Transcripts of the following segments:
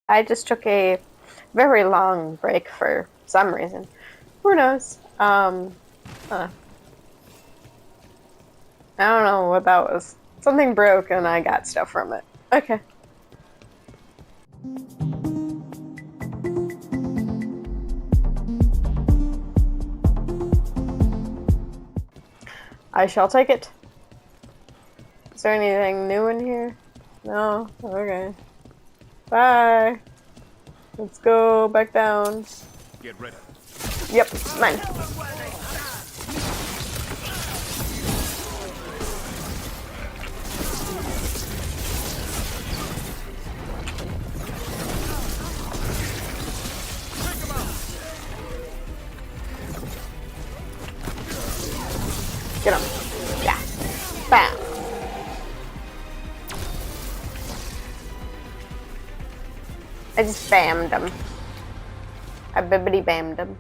I just took a very long break for some reason. Who knows? I don't know what that was. Something broke and I got stuff from it. Okay. I shall take it. Is there anything new in here? No? Okay. Bye. Let's go back down. Get ready. Yep, mine. Get him. Yeah. Bam. I just bammed him. I bibbity bammed him.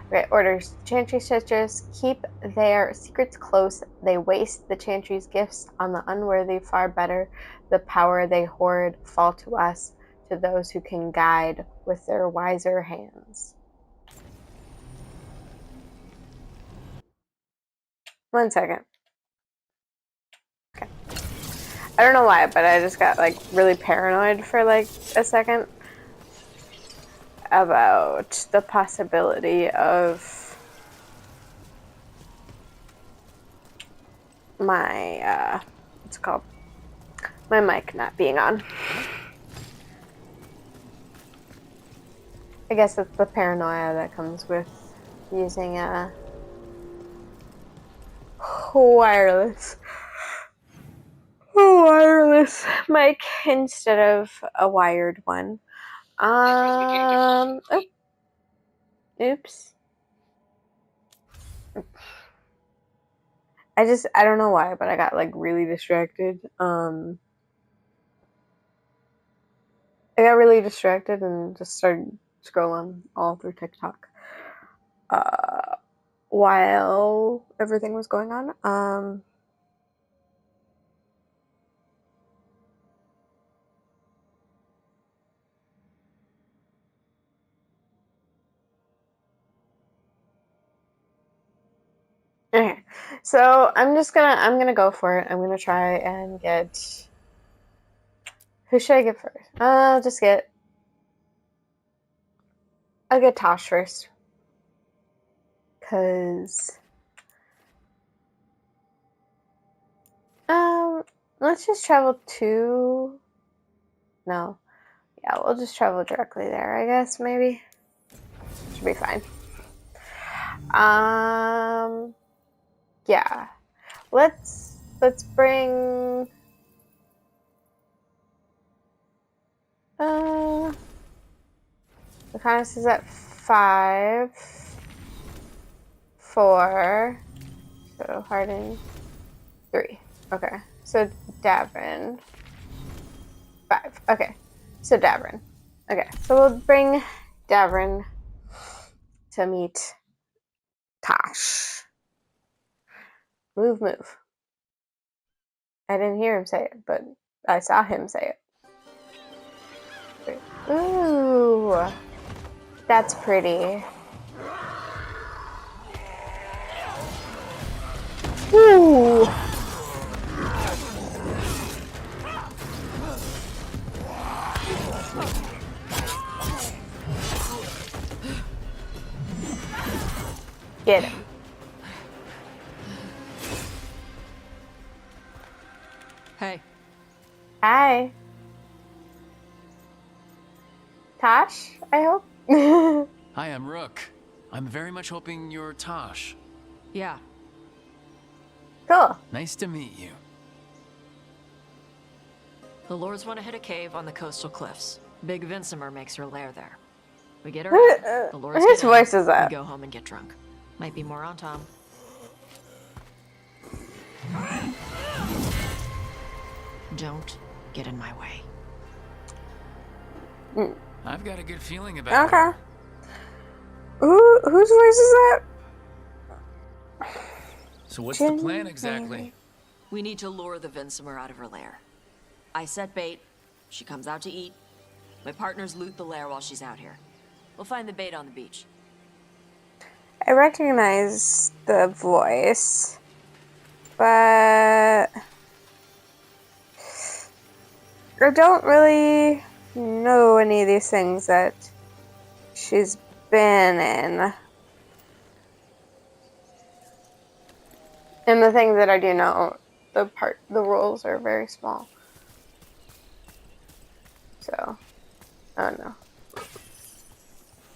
Okay, orders. Chantry sisters keep their secrets close. They waste the Chantry's gifts on the unworthy. Far better the power they hoard fall to us, to those who can guide with their wiser hands. 1 second. Okay. I don't know why, but I just got like really paranoid for like a second about the possibility of my what's it called? My mic not being on. I guess it's the paranoia that comes with using a wireless mic instead of a wired one. Oops. I don't know why, but I got like really distracted. I got really distracted and just started scrolling all through TikTok while everything was going on. Okay, so I'm gonna go for it. I'm gonna try and get. Who should I get first? I'll get Tosh first, cause let's just travel to. No, yeah, we'll just travel directly there. I guess maybe should be fine. Yeah, let's bring. The kindness is at 5, 4. So Harden 3. Okay. So Davrin 5. Okay. So Davrin. Okay. So we'll bring Davrin to meet Tosh. Move. I didn't hear him say it, but I saw him say it. Ooh. That's pretty. Ooh. Get him. Hey. Hi. Tosh, I hope? Hi, I'm Rook. I'm very much hoping you're Tosh. Yeah. Cool. Nice to meet you. The Lords want to hit a cave on the coastal cliffs. Big Vincimer makes her lair there. We get her in, the Lords Whose get voice in, is that? we go home and get drunk. Might be more on Tom. Don't get in my way. I've got a good feeling about Okay. her. Whose voice is that? So what's the plan exactly? We need to lure the Vincimer out of her lair. I set bait. She comes out to eat. My partners loot the lair while she's out here. We'll find the bait on the beach. I recognize the voice, but I don't really know any of these things that she's been in. And the things that I do know, the roles are very small. So, I don't know.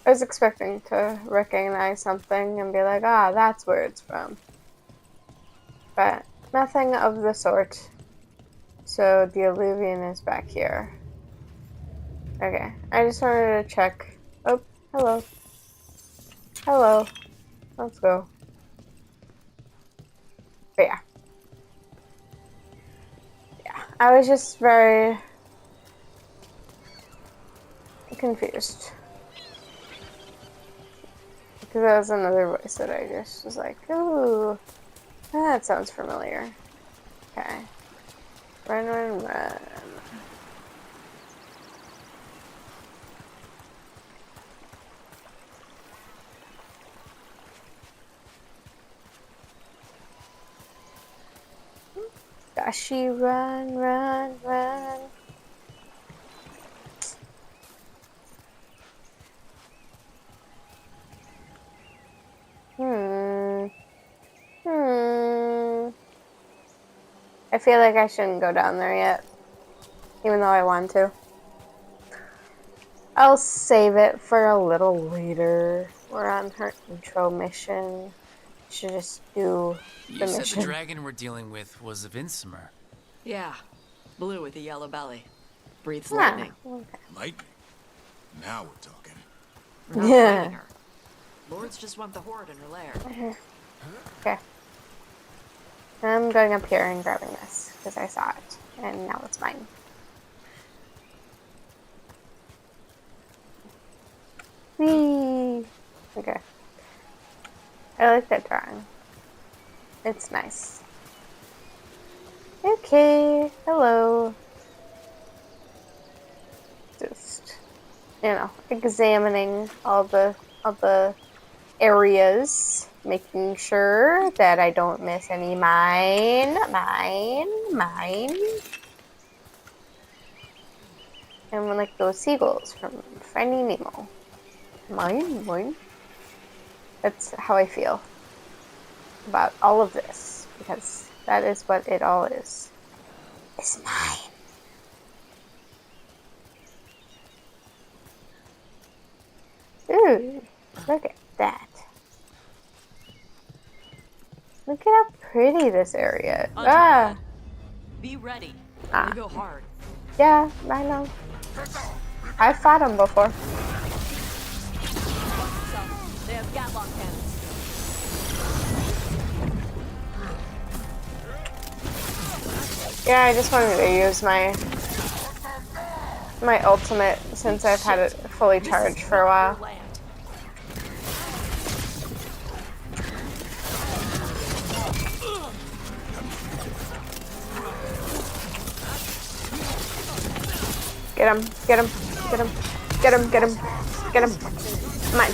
I was expecting to recognize something and be like, ah, that's where it's from. But nothing of the sort. So the alluvion is back here. Okay, I just wanted to check. Oh, hello. Hello. Let's go. But yeah. Yeah, I was just very confused. Because that was another voice that I just was like, ooh, that sounds familiar. Okay. Run, run, run. Dashi, run, run, run. I feel like I shouldn't go down there yet, even though I want to. I'll save it for a little later. We're on her intro mission. Should just do the You said mission. the dragon we're dealing with was a Vinsimer. Yeah, blue with a yellow belly. Breathes Ah, lightning. okay. Lightning? Now we're talking. We're not Yeah. fighting her. Lords just want the horde in her lair. Okay. I'm going up here and grabbing this because I saw it, and now it's mine. Whee! Okay. I like that drawing. It's nice. Okay, hello. Just, examining all the areas, making sure that I don't miss any mine. And like those seagulls from Finding Nemo. Mine. That's how I feel about all of this, because that is what it all is. It's mine. Ooh, look at that. Look at how pretty this area is. Ah, Be ready. Ah. They go hard. yeah, I know. I've fought them before. So, they have Gatlock cannons. Yeah, I just wanted to use my ultimate since I've had it fully charged for a while. Land. Get him. Mine.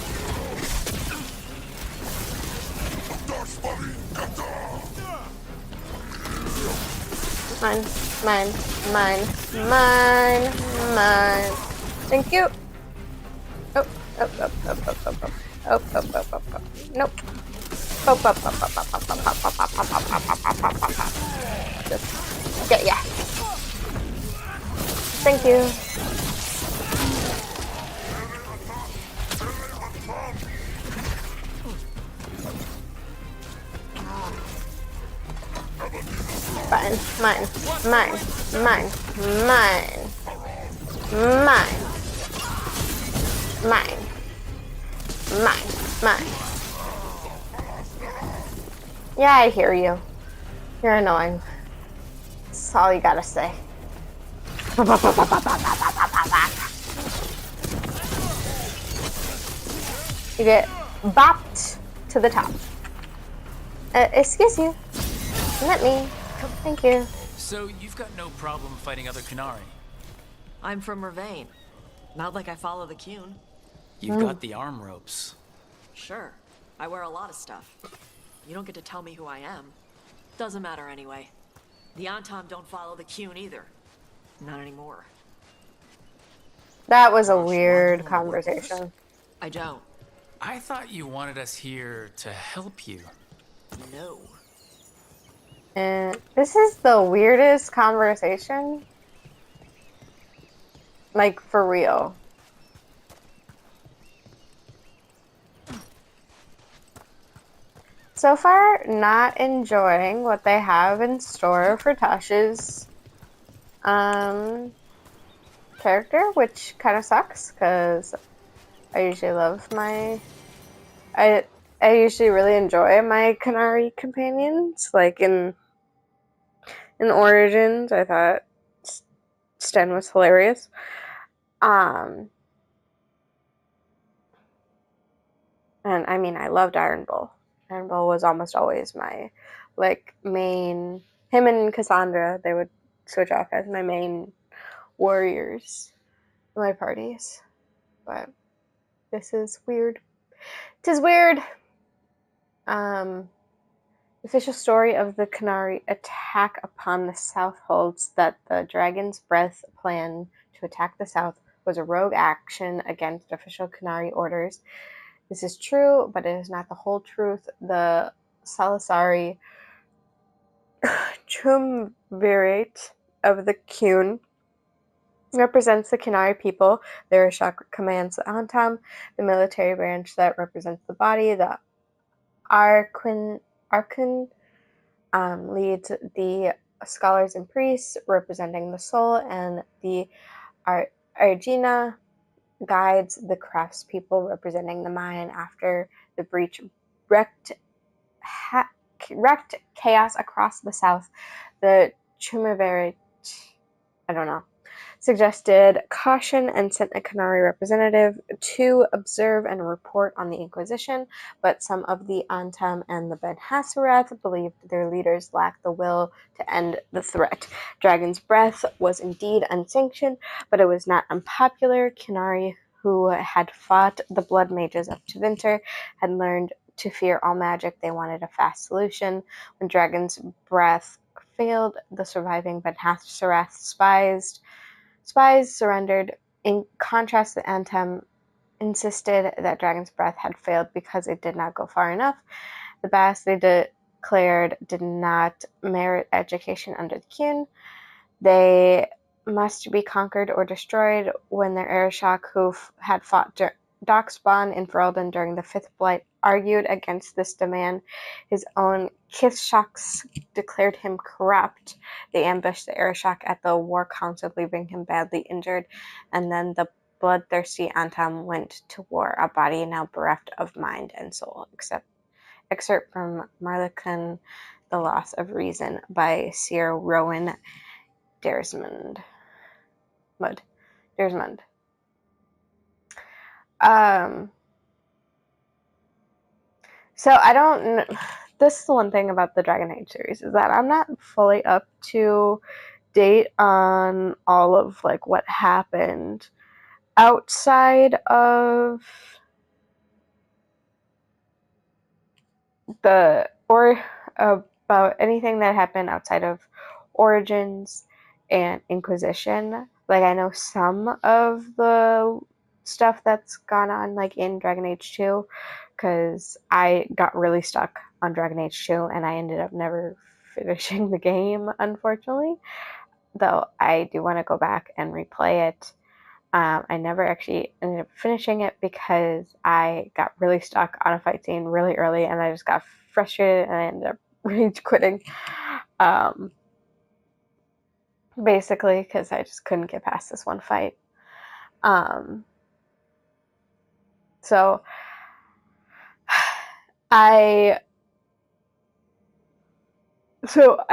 Mine. Thank you. Oh. Nope. Just get ya. Thank you. Fine. Mine. Yeah, I hear you. You're annoying. That's all you gotta say. You get bopped to the top. Excuse you. Not me. Thank you. So you've got no problem fighting other Qunari? I'm from Mervain. Not like I follow the Qun. You've got the arm ropes. Sure, I wear a lot of stuff. You don't get to tell me who I am. Doesn't matter anyway. The Antam don't follow the Qun either. Not anymore. That was a Gosh, why do you weird want to work with us? conversation. I don't. I thought you wanted us here to help you. No. And this is the weirdest conversation. Like, for real. So far, not enjoying what they have in store for Tasha's character, which kind of sucks because I usually love my. I usually really enjoy my Canary companions. Like in Origins, I thought Sten was hilarious. And I mean, I loved Iron Bull. Iron Bull was almost always my main. Him and Cassandra, they would switch off as my main warriors in my parties. But this is weird. It is weird. Official story of the Canary attack upon the South holds that the Dragon's Breath plan to attack the South was a rogue action against official Canary orders. This is true, but it is not the whole truth. The Salasari triumvirate of the Qun represents the Canary people. The Arishok commands the Antam, the military branch that represents the body. The Arkun leads the scholars and priests representing the soul, and the Arjuna guides the craftspeople representing the mind. After the breach wreaked chaos across the south, the Triumvirate, suggested caution and sent a Canary representative to observe and report on the Inquisition, but some of the Antam and the Ben Hassarath believed their leaders lacked the will to end the threat. Dragon's Breath was indeed unsanctioned, but it was not unpopular. Canary, who had fought the Blood Mages of Tevinter, had learned to fear all magic. They wanted a fast solution. When Dragon's Breath failed, the surviving Ben Hassarath spies surrendered. In contrast, the Antam insisted that Dragon's Breath had failed because it did not go far enough. The Bass, they declared, did not merit education under the Qun. They must be conquered or destroyed. When their Arishok, who had fought Darkspawn in Ferelden during the Fifth Blight, argued against this demand, his own Kithshoks declared him corrupt. They ambushed the Arishok at the War Council, leaving him badly injured, and then the bloodthirsty Antam went to war, a body now bereft of mind and soul. Excerpt from Marlecan, The Loss of Reason by Sir Rowan Dersmond. So I don't. This is the one thing about the Dragon Age series, is that I'm not fully up to date on all of what happened outside of about anything that happened outside of Origins and Inquisition. I know some of the stuff that's gone on in Dragon Age 2, because I got really stuck on Dragon Age 2 and I ended up never finishing the game, unfortunately, though I do want to go back and replay it. I never actually ended up finishing it because I got really stuck on a fight scene really early and I just got frustrated and I ended up rage quitting, basically because I just couldn't get past this one fight. So I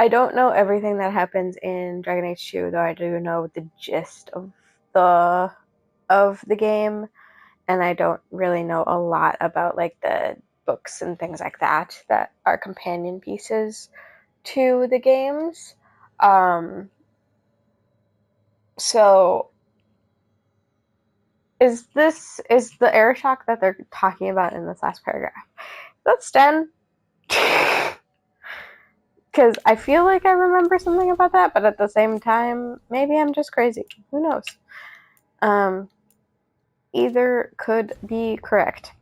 don't know everything that happens in Dragon Age 2, though I do know the gist of the game, and I don't really know a lot about the books and things like that are companion pieces to the games. So Is the air shock that they're talking about in this last paragraph? That's Sten. Because I feel like I remember something about that, but at the same time, maybe I'm just crazy. Who knows? Either could be correct.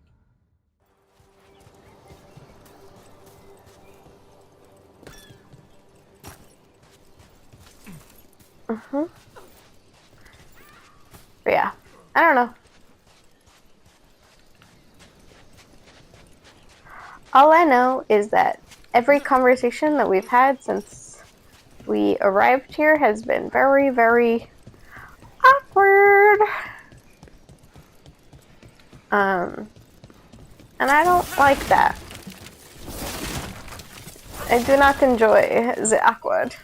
But yeah, I don't know. All I know is that every conversation that we've had since we arrived here has been very, very awkward. And I don't like that. I do not enjoy the awkward.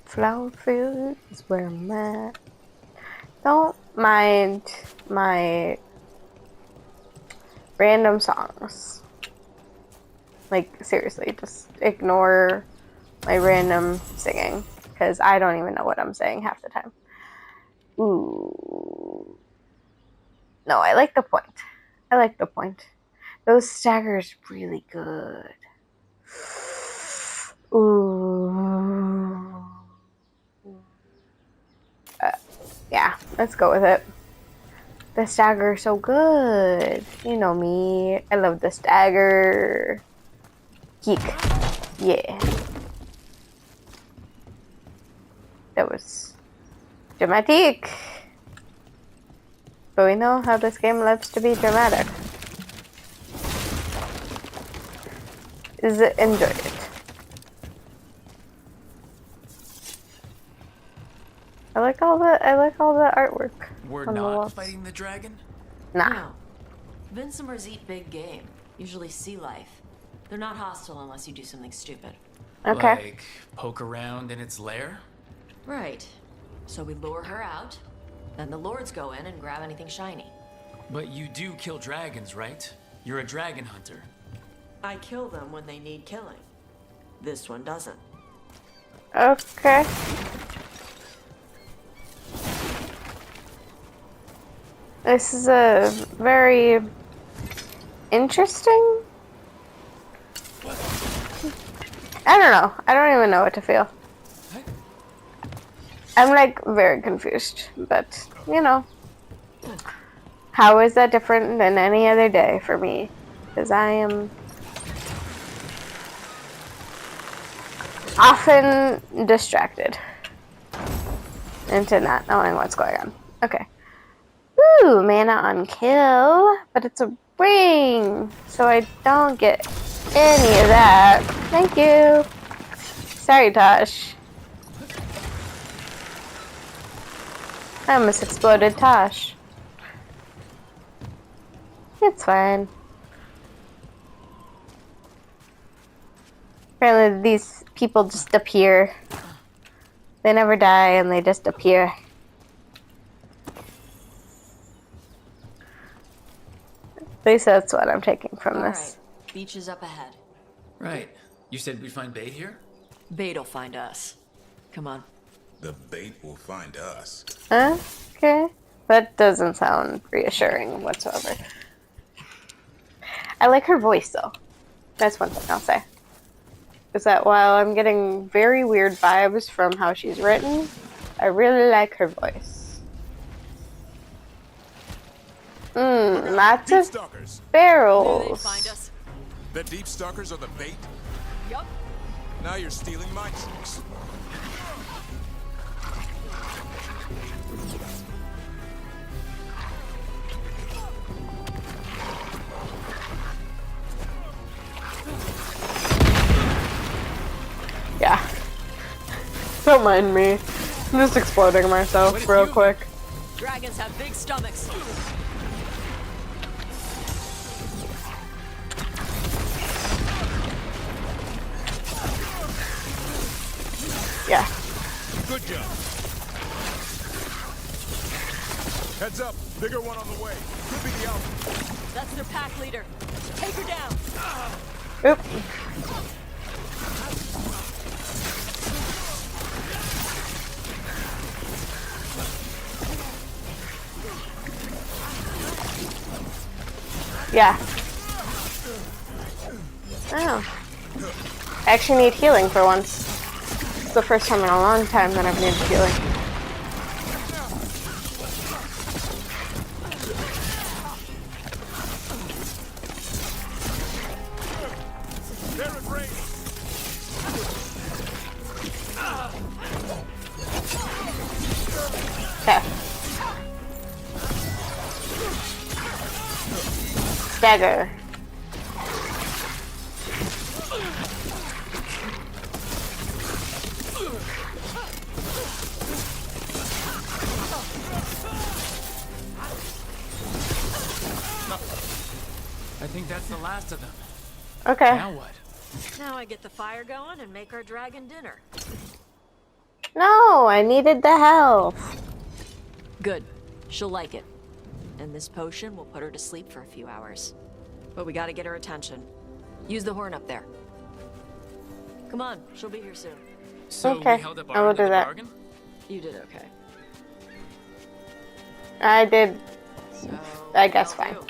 Flower field is where I'm at. Don't mind my random songs. Like, seriously, just ignore my random singing, because I don't even know what I'm saying half the time. Ooh. No, I like the point. I like the point. Those staggers really good. Ooh. Yeah, let's go with it. The stagger is so good. You know me. I love the stagger. Geek. Yeah. That was dramatic. But we know how this game loves to be dramatic. Enjoy it. I like all the artwork. We're on the not walls. fighting the dragon? Nah. No. Vincimers eat big game, usually sea life. They're not hostile unless you do something stupid. Okay. Like, poke around in its lair? Right. So we lure her out, then the lords go in and grab anything shiny. But you do kill dragons, right? You're a dragon hunter. I kill them when they need killing. This one doesn't. Okay. This is a very interesting. I don't know. I don't even know what to feel. I'm like very confused, but you know. How is that different than any other day for me? Because I am often distracted into not knowing what's going on. Okay. Ooh, mana on kill, but it's a ring, so I don't get any of that. Thank you. Sorry, Tosh. I almost exploded Tosh. It's fine. Apparently these people just appear. They never die and they just appear. At least that's what I'm taking from this. Right. Beach is up ahead. Right. You said we'd find bait here? Bait'll find us. Come on. The bait will find us. Okay. That doesn't sound reassuring whatsoever. I like her voice, though. That's one thing I'll say. Is that while I'm getting very weird vibes from how she's written, I really like her voice. Lots of Stalkers. barrels. They find us. The deep stalkers are the bait. Yup. Now you're stealing my tricks. Yeah. Don't mind me. I'm just exploding myself real quick. Dragons have big stomachs. Yeah. Good job. Heads up. Bigger one on the way. Could be the alpha. That's their pack leader. Take her down. Oop. Yeah. Oh. I actually need healing for once. It's the first time in a long time that I've needed healing. They're in range. Okay. Stagger. I think that's the last of them. Okay. Now what? Now I get the fire going and make our dragon dinner. No, I needed the health. Good. She'll like it. And this potion will put her to sleep for a few hours. But we gotta get her attention. Use the horn up there. Come on, she'll be here soon. So Okay, we held up I will our end do of the that. bargain? You did okay. I did, So, I guess, what do? fine.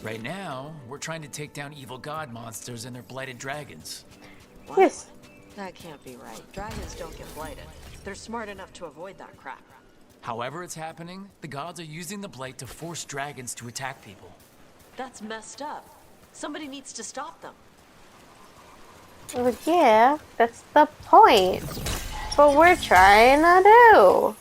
Right now, we're trying to take down evil god monsters and their blighted dragons. What? Yes. That can't be right. Dragons don't get blighted. They're smart enough to avoid that crap. However it's happening, the gods are using the blight to force dragons to attack people. That's messed up. Somebody needs to stop them. Well, yeah, that's the point. That's what we're trying to do.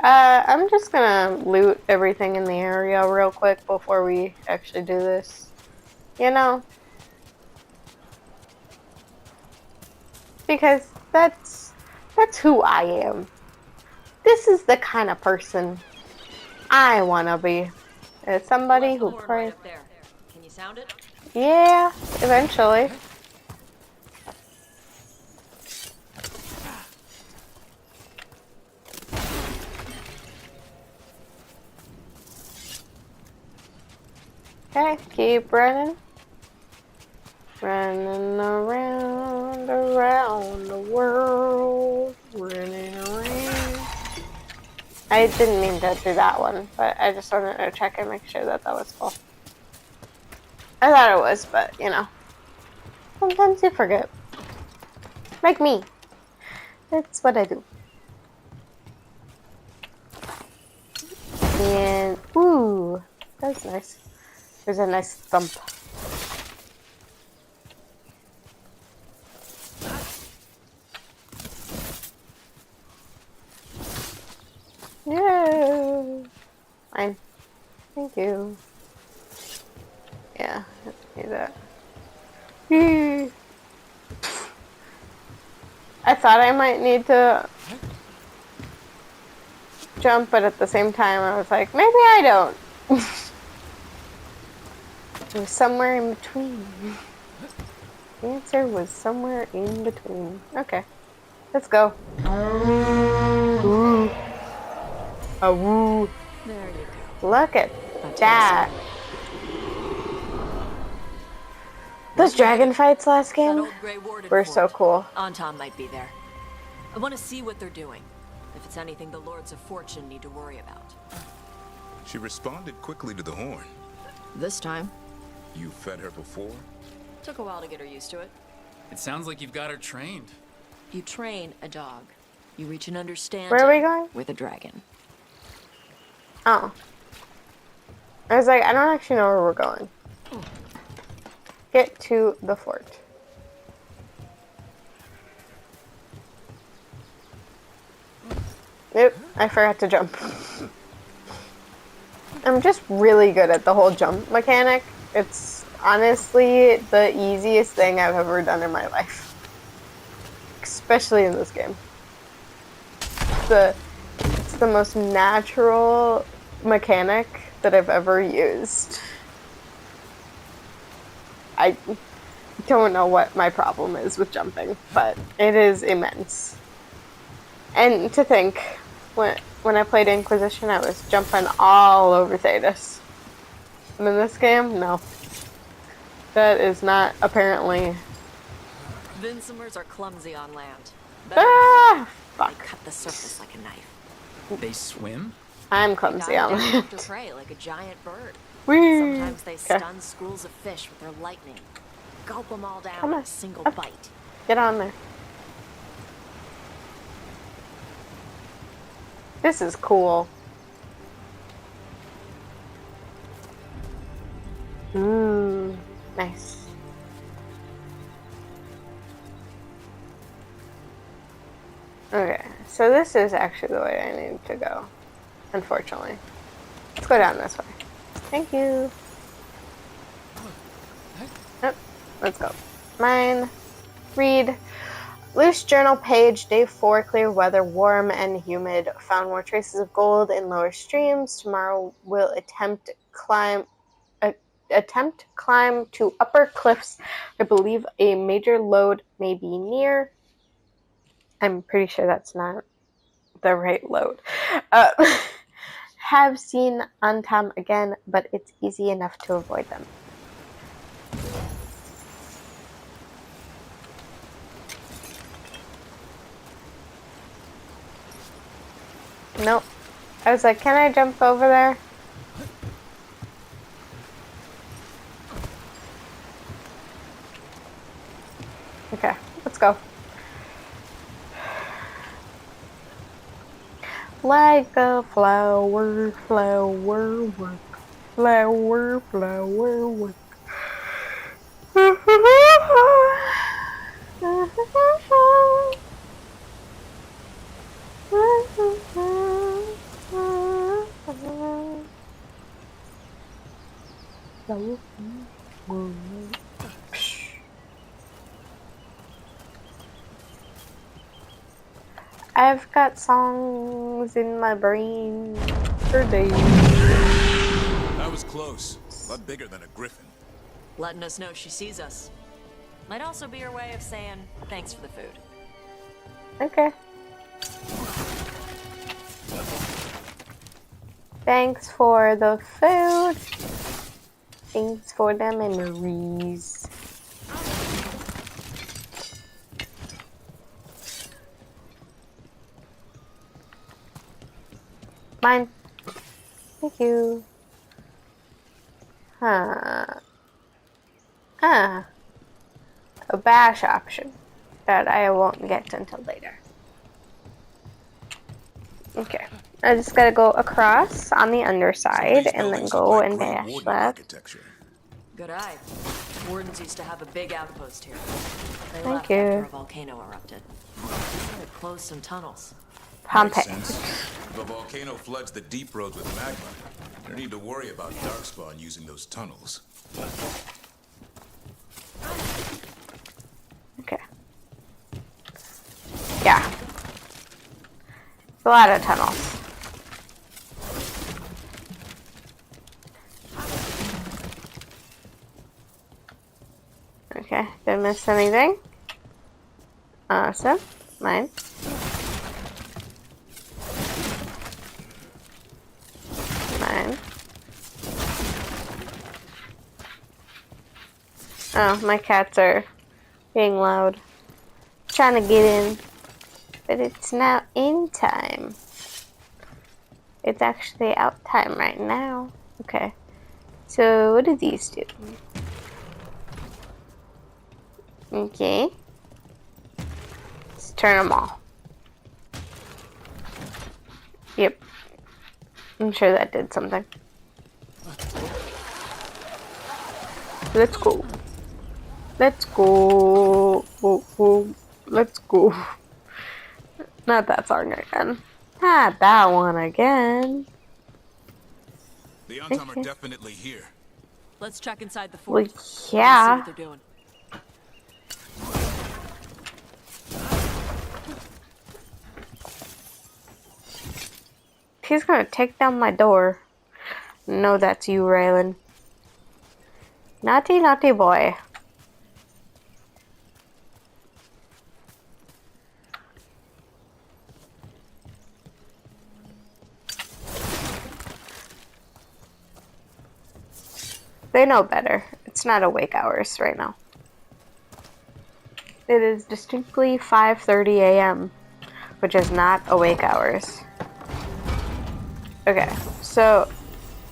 I'm just gonna loot everything in the area real quick before we actually do this. You know? Because that's who I am. This is the kind of person I wanna be. As somebody Left the who horn prays. right up there. Can you sound it? Yeah, eventually. Okay, keep running. Running around the world. Running around. I didn't mean to do that one, but I just wanted to check and make sure that that was full. I thought it was, but you know. Sometimes you forget. Like me. That's what I do. And, ooh, that's nice. There's a nice thump. Yeah. Fine. Thank you. Yeah, I do that. I thought I might need to jump, but at the same time I was like, maybe I don't. It was somewhere in between. The answer was somewhere in between. Okay, let's go. Woo. A woo. There you go. Look at that. Those dragon fights last That game old gray warded were fort. so cool. Anton might be there. I want to see what they're doing. If it's anything the Lords of Fortune need to worry about. She responded quickly to the horn. This time. You fed her before? Took a while to get her used to it. It sounds like you've got her trained. You train a dog. You reach an understanding Where are we going? with a dragon. Oh. I was like, I don't actually know where we're going. Get to the fort. Nope, I forgot to jump. I'm just really good at the whole jump mechanic. It's honestly the easiest thing I've ever done in my life. Especially in this game. It's the most natural mechanic that I've ever used. I don't know what my problem is with jumping, but it is immense. And to think, when I played Inquisition, I was jumping all over Thetis. And in this game, no. That is not apparently... Vincimers are clumsy on land. Ah! They Fuck. cut the surface like a knife. They swim? I'm They clumsy dive on down after that. prey like a giant bird. Whee! Sometimes they Okay, stun schools of fish with their lightning. Gulp them all down come in on. a single Up. bite. Get on there. This is cool. Nice. Okay, so this is actually the way I need to go, unfortunately. Let's go down this way. Thank you. Yep, let's go. Mine. Read. Loose journal page, day 4, clear weather, warm and humid. Found more traces of gold in lower streams. Tomorrow will attempt climb to upper cliffs. I believe a major lode may be near. I'm pretty sure that's not the right load. Uh, have seen Antam again, but it's easy enough to avoid them. Nope. I was like, can I jump over there? Okay, let's go. Like a flower, flower work, flower, flower work. I've got songs in my brain for days. That was close. A lot bigger than a griffin. Letting us know she sees us. Might also be her way of saying thanks for the food. Okay. Thanks for the food. Thanks for the memories. Mine. Thank you. A bash option that I won't get until later. Okay. I just gotta go across on the underside and then go and dash left. Good eye. Wardens used to have a big outpost here. They Thank left you. after a volcano erupted. They closed some tunnels. Pompeii. If a volcano floods the deep roads with magma, you need to worry about Darkspawn using those tunnels. Okay. Yeah. It's a lot of tunnels. Okay, didn't miss anything. Awesome. Mine. Mine. Oh, my cats are being loud. Trying to get in. But it's now in time. It's actually out time right now. Okay. So, what do these do? Okay. Let's turn them off. Yep. I'm sure that did something. Let's go. Let's go. Oh, oh. Let's go. Not that song again. Not that one again. The Antam are definitely here. Let's check inside the Well, fort. yeah. See what they're doing. He's gonna take down my door. No, that's you, Raylan. Naughty, naughty boy. They know better. It's not awake hours right now. It is distinctly 5:30 a.m., which is not awake hours. Okay, so,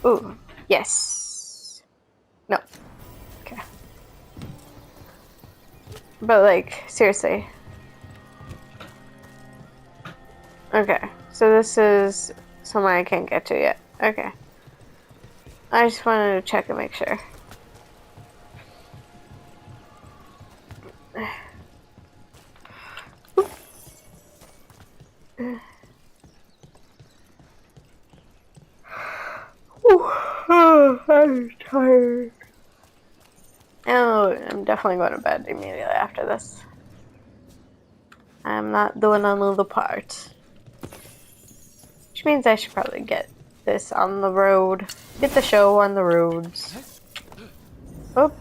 ooh, yes. No. Okay. But like, seriously. Okay, so this is somewhere I can't get to yet. Okay. I just wanted to check and make sure. Oh, I'm tired. Oh, I'm definitely going to bed immediately after this. I'm not doing another part. Which means I should probably get this on the road. Get the show on the roads. Oh.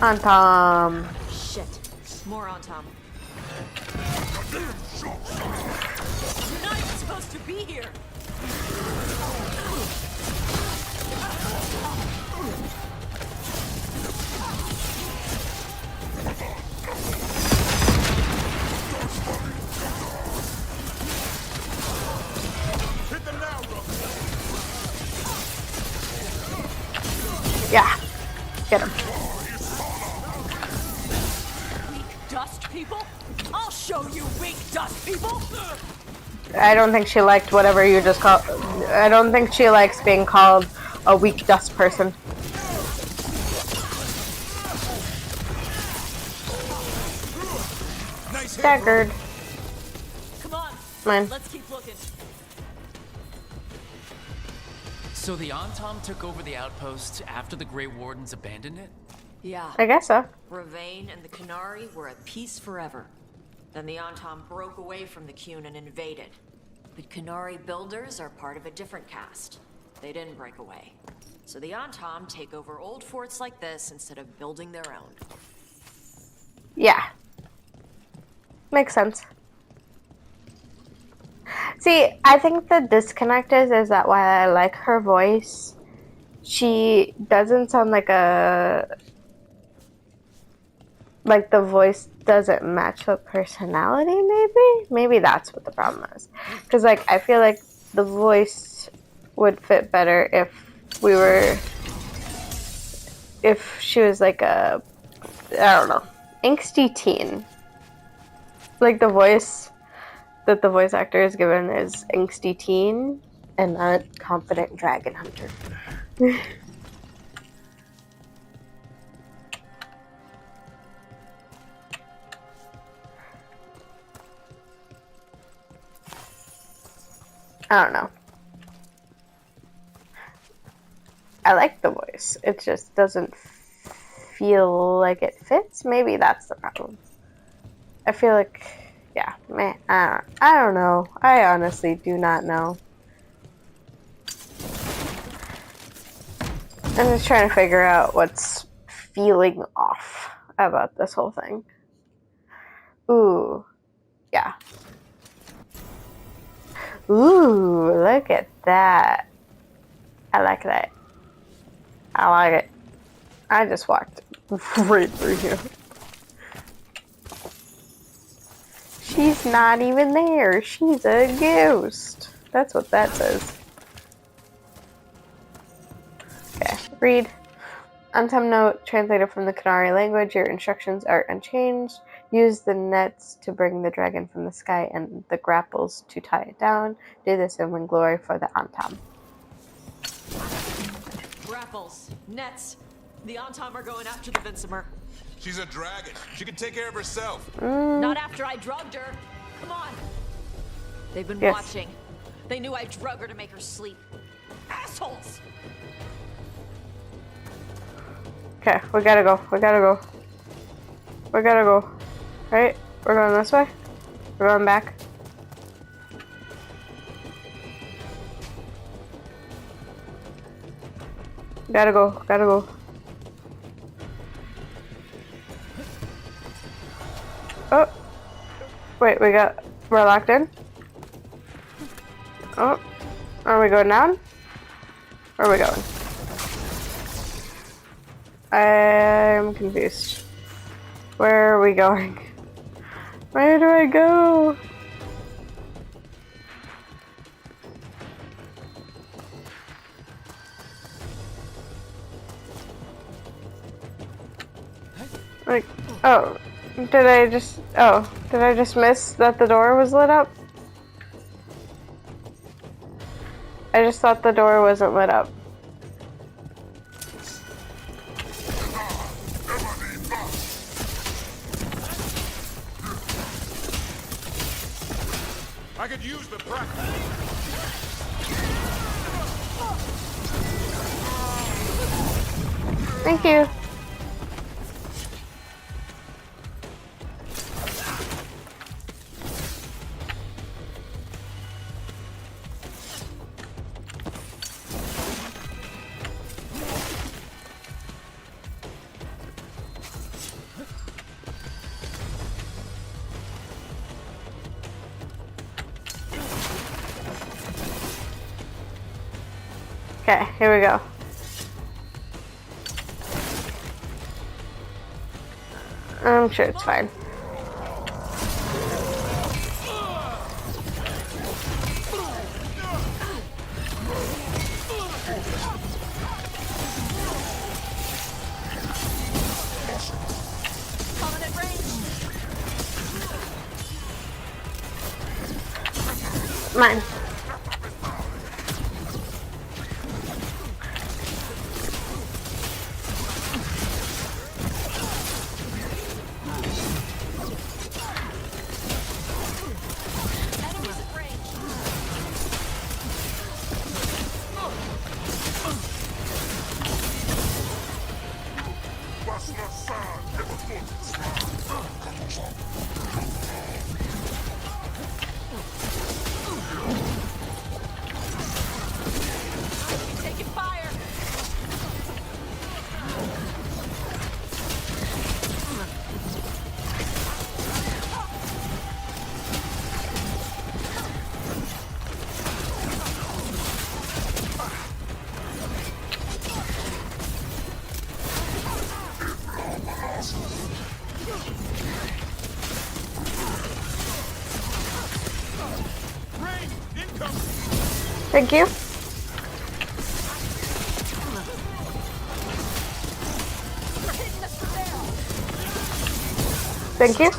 On Tom. Shit. More on Tom. You're not even supposed to be here. Yeah. Get him. Weak dust people? I'll show you weak dust people! I don't think she liked whatever you just called. I don't think she likes being called a weak dust person. Nice hit, Staggered. Come on, Mine. let's keep looking. So the Antom took over the outpost after the Grey Wardens abandoned it? Yeah. I guess so. Ravane and the Canary were at peace forever. Then the Antom broke away from the Qun and invaded. But Canary builders are part of a different caste. They didn't break away. So the Antom take over old forts like this instead of building their own. Yeah. Makes sense. See, I think the disconnect is that while I like her voice, she doesn't sound like the voice doesn't match the personality, maybe that's what the problem is. Because like I feel like the voice would fit better if she was like a, I don't know, angsty teen. Like the voice that the voice actor is given is angsty teen and not confident dragon hunter. I don't know. I like the voice. It just doesn't feel like it fits. Maybe that's the problem. I feel like, yeah, man, I don't know. I honestly do not know. I'm just trying to figure out what's feeling off about this whole thing. Ooh, yeah. Ooh, look at that. I like that. I like it. I just walked right through here. She's not even there. She's a ghost. That's what that says. Okay, read. Antom note, translated from the Canary language. Your instructions are unchanged. Use the nets to bring the dragon from the sky and the grapples to tie it down. Do this and win glory for the Antom. Grapples, nets. The Antom are going after the Vinsimer. She's a dragon. She can take care of herself. Not after I drugged her. Come on. They've been watching. They knew I drug her to make her sleep. Assholes! Okay, we gotta go. We gotta go. We gotta go. Right? We're going this way? We're going back? Gotta go. Gotta go. Oh. Wait, we're locked in? Oh. Are we going down? Where are we going? I'm confused. Where are we going? Where do I go? Like, oh, did I just miss that the door was lit up? I just thought the door wasn't lit up. I could use the practice. Thank you. Okay, here we go. I'm sure it's fine. Mine. Thank you. Thank you.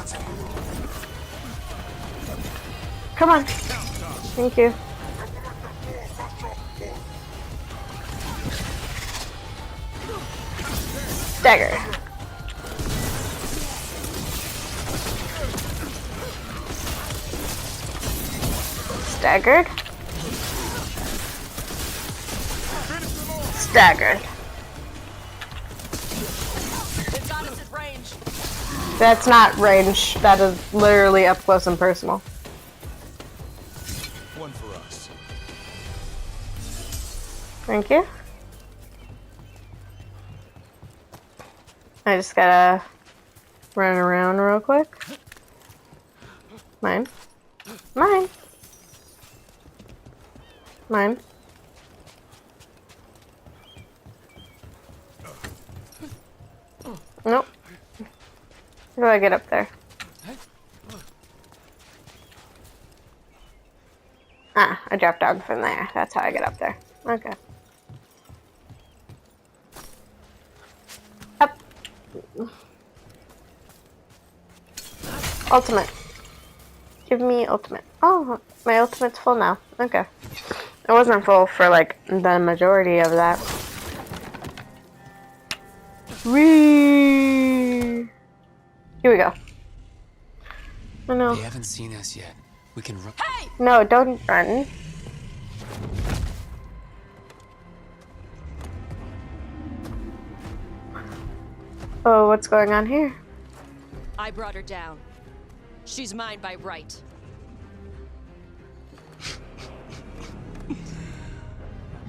Come on. Thank you. Dagger. Staggered. Staggered. That's not range. That is literally up close and personal. One for us. Thank you. I just gotta run around real quick. Mine. Mine. Mine. Nope. How do I get up there? Ah, I dropped down from there. That's how I get up there. Okay. Up. Ultimate. Give me ultimate. Oh, my ultimate's full now. Okay. It wasn't full for like the majority of that. Whee! Here we go. Oh no. They haven't seen us yet. We can run. Hey! No, don't run. Oh, what's going on here? I brought her down. She's mine by right.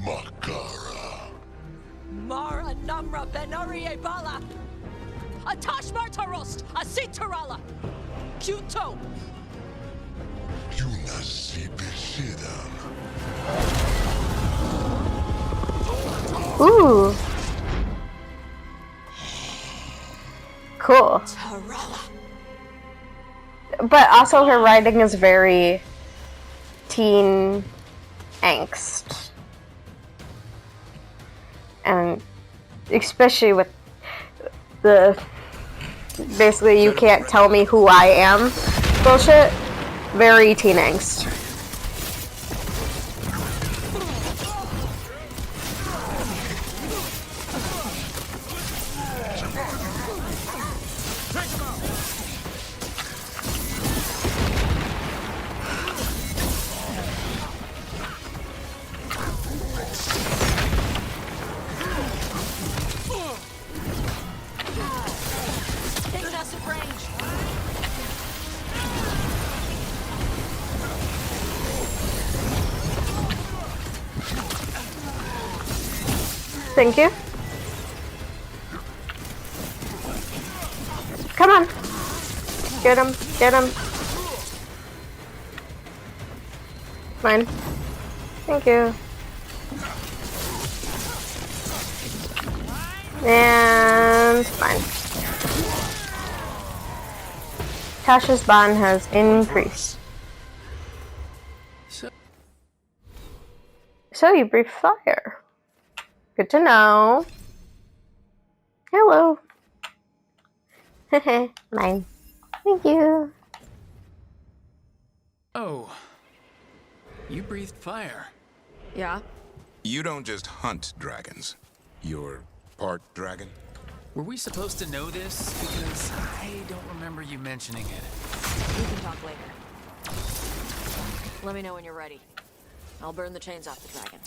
Makara. Mara Namra Benarie Bala. Atash Martarost, Asitarala. Kyuto. Yunasibisidam. Ooh. Cool. Tarala. But also her writing is very teen angst. And especially with the basically you can't tell me who I am bullshit. Very teen angst. Taking us at range. Thank you. Come on. Get him. Get him. Mine. Thank you. And fine. Tasha's bond has increased. So you breathe fire. Good to know. Hello. Mine. Thank you. Oh. You breathed fire. Yeah? You don't just hunt dragons. You're part dragon? Were we supposed to know this? Because I don't remember you mentioning it. We can talk later. Let me know when you're ready. I'll burn the chains off the dragon.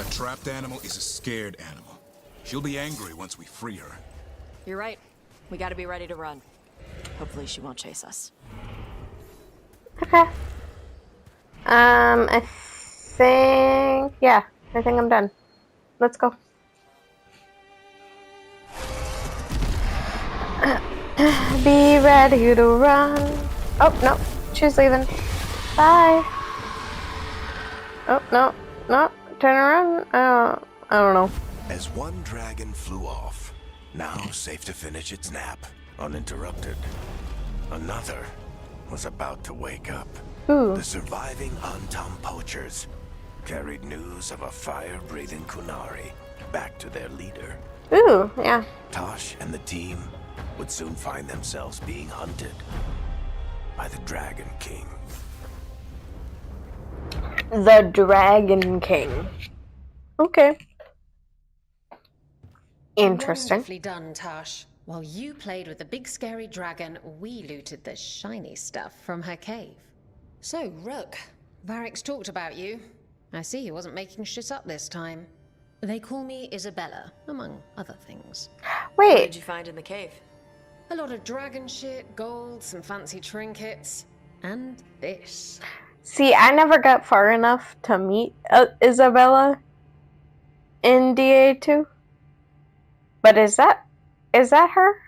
A trapped animal is a scared animal. She'll be angry once we free her. You're right. We gotta be ready to run. Hopefully she won't chase us. Okay. I think... Yeah, I think I'm done. Let's go. Be ready to run. Oh, no. She's leaving. Bye. Oh, no. No. Turn around. I don't know. As one dragon flew off, now safe to finish its nap, uninterrupted, another was about to wake up. Ooh. The surviving Antam poachers carried news of a fire-breathing Kunari back to their leader. Ooh, yeah. Tosh and the team would soon find themselves being hunted by the Dragon King. The Dragon King. Okay. Interesting. Wonderfully done, Tash. While you played with the big scary dragon, we looted the shiny stuff from her cave. So, Rook, Varric's talked about you. I see he wasn't making shit up this time. They call me Isabella, among other things. What Wait. did you find in the cave? A lot of dragon shit, gold, some fancy trinkets, and this. See, I never got far enough to meet Isabella in DA2. But is that her?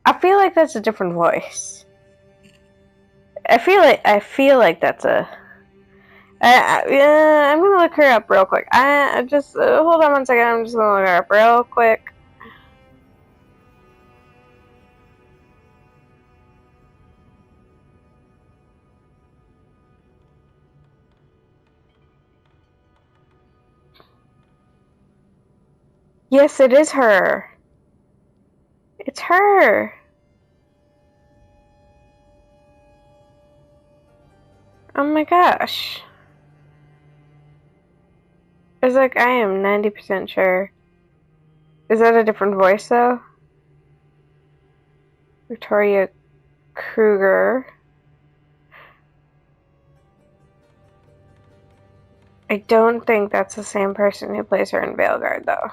I feel like that's a different voice. I feel like that's a. I'm gonna look her up real quick. I just hold on one second. I'm just gonna look her up real quick. Yes, it is her. It's her. Oh my gosh. It's like I am 90% sure. Is that a different voice though? Victoria Kruger. I don't think that's the same person who plays her in Veilguard though.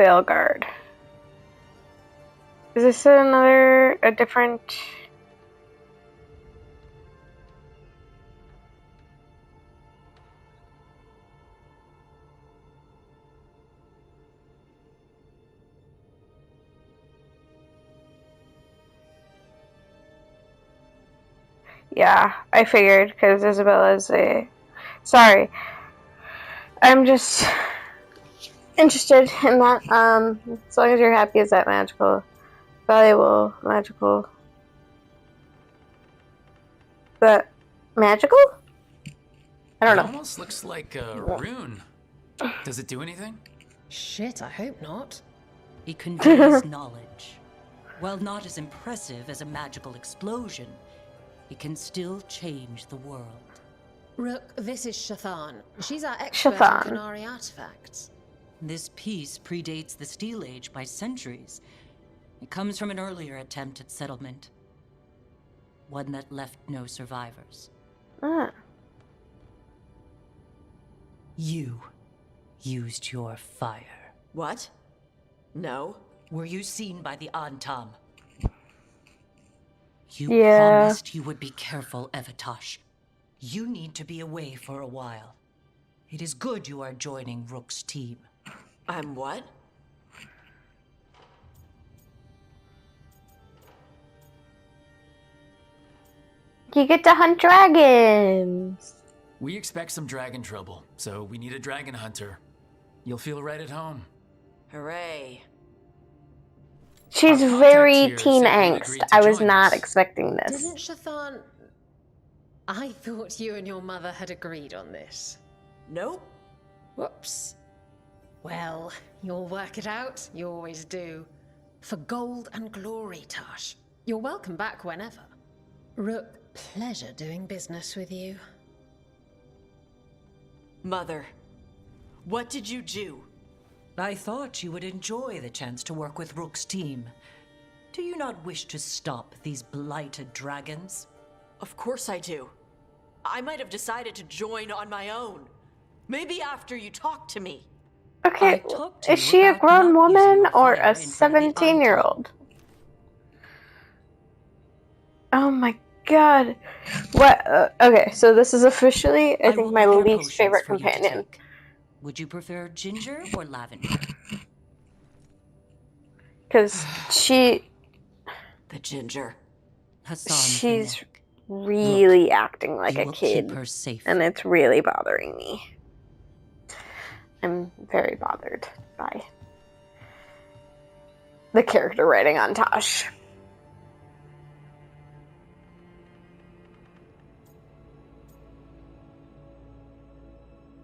Veilguard. Is this a different... Yeah, I figured, because Isabella is a... Sorry. I'm just interested in that. As long as you're happy, is that magical? Valuable, magical. That Magical? I don't It know. almost looks like a rune. Does it do anything? Shit, I hope not. It conveys knowledge. While not as impressive as a magical explosion, it can still change the world. Rook, this is Shathan. She's our expert on Shathan. Qunari artifacts. This piece predates the Steel Age by centuries. It comes from an earlier attempt at settlement. One that left no survivors. Ah. You used your fire. What? No. Were you seen by the Antam? You Yeah. promised you would be careful, Evatosh. You need to be away for a while. It is good you are joining Rook's team. I'm what? You get to hunt dragons. We expect some dragon trouble, so we need a dragon hunter. You'll feel right at home. Hooray. She's Our very contacts here teen said you angst. agreed to I was join not us. expecting this. Didn't Shathan... I thought you and your mother had agreed on this. Nope. Whoops. Well, you'll work it out. You always do. For gold and glory, Tosh. You're welcome back whenever. Rook, pleasure doing business with you. Mother, what did you do? I thought you would enjoy the chance to work with Rook's team. Do you not wish to stop these blighted dragons? Of course I do. I might have decided to join on my own. Maybe after you talked to me. Okay, I talked to is you she a about grown not using woman your or fire a in front of the 17-year-old? Oh my god. What? Okay, so this is officially, I will think, my prepare least potions favorite for you to companion. take. Would you prefer ginger or lavender? Because The ginger. Hassan's she's neck. really acting like You a will kid. keep her safe. And it's really bothering me. I'm very bothered by the character writing on Tosh.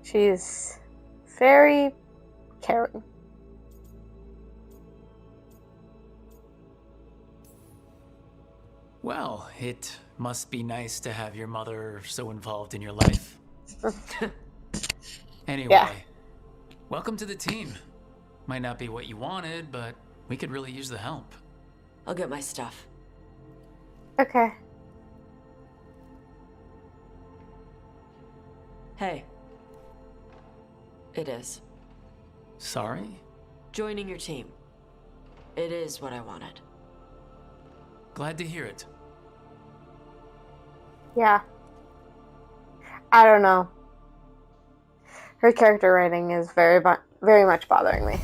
She's very caring. Well, it must be nice to have your mother so involved in your life. Anyway, Yeah. welcome to the team. Might not be what you wanted, but we could really use the help. I'll get my stuff. Okay. Hey. It is. Sorry? Joining your team. It is what I wanted. Glad to hear it. Yeah. I don't know. Her character writing is very much bothering me.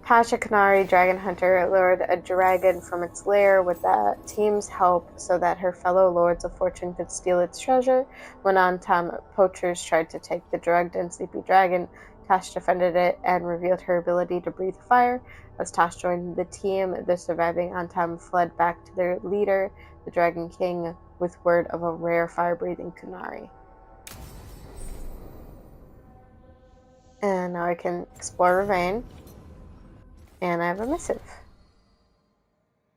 Tasha Kanari, Dragon Hunter, lured a dragon from its lair with the team's help so that her fellow Lords of Fortune could steal its treasure. When Antam poachers tried to take the drugged and sleepy dragon, Tash defended it and revealed her ability to breathe fire. As Tash joined the team, the surviving Antam fled back to their leader, the Dragon King, with word of a rare fire-breathing Kunari. And now I can explore Ravane. And I have a missive.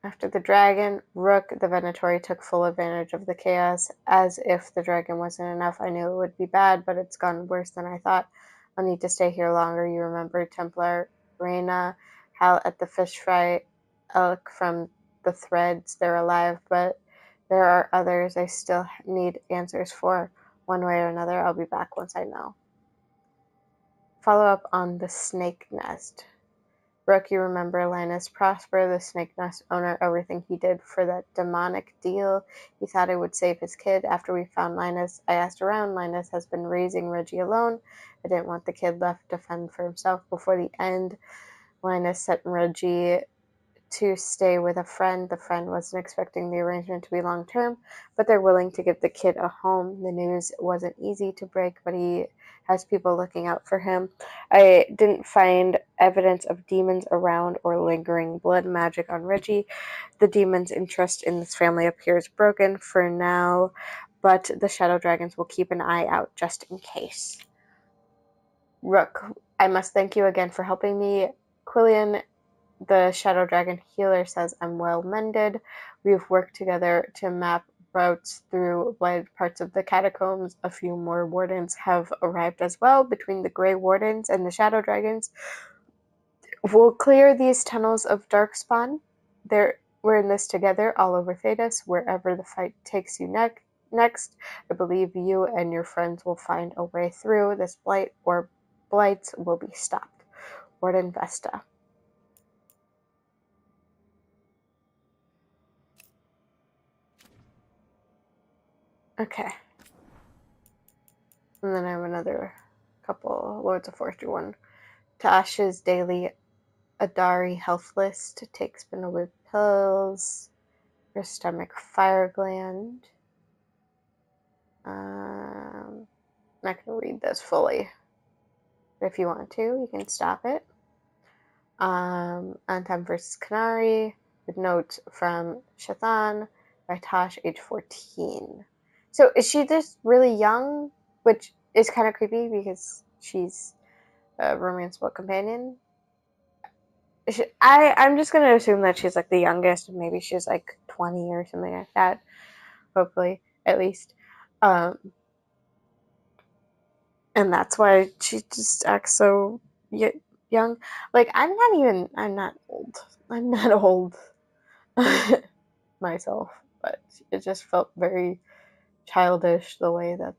After the dragon, Rook, the Venatori, took full advantage of the chaos. As if the dragon wasn't enough, I knew it would be bad, but it's gone worse than I thought. I'll need to stay here longer. You remember Templar Reina, Hal at the fish fry, Elk from the threads. They're alive, but there are others I still need answers for. One way or another, I'll be back once I know. Follow up on the snake nest. Rook, you remember Linus Prosper, the snake nest owner, everything he did for that demonic deal. He thought it would save his kid. After we found Linus, I asked around. Linus has been raising Reggie alone. I didn't want the kid left to fend for himself before the end. Linus sent Reggie to stay with a friend. The friend wasn't expecting the arrangement to be long-term, but they're willing to give the kid a home. The news wasn't easy to break, but he has people looking out for him. I didn't find evidence of demons around or lingering blood magic on Reggie. The demon's interest in this family appears broken for now, but the shadow dragons will keep an eye out just in case. Rook, I must thank you again for helping me. Quillian, the shadow dragon healer, says I'm well mended. We've worked together to map routes through blighted parts of the catacombs. A few more wardens have arrived as well. Between the Grey Wardens and the shadow dragons, we'll clear these tunnels of darkspawn. We're in this together, all over Thedas. Wherever the fight takes you next, I believe you and your friends will find a way through. This blight or blights will be stopped. Warden Vesta. Okay. And then I have another couple Lords of Forestry one. Tasha's daily Adari health list. Take spindlewood pills. Your stomach fire gland. I'm not going to read this fully. But if you want to, you can stop it. Anthem versus Canary. With notes from Shathan by Tosh, age 14. So is she just really young? Which is kind of creepy because she's a romance book companion. I'm just going to assume that she's like the youngest, and maybe she's like 20 or something like that. Hopefully, at least. And that's why she just acts so young. Like, I'm not old. I'm not old myself, but it just felt very childish the way that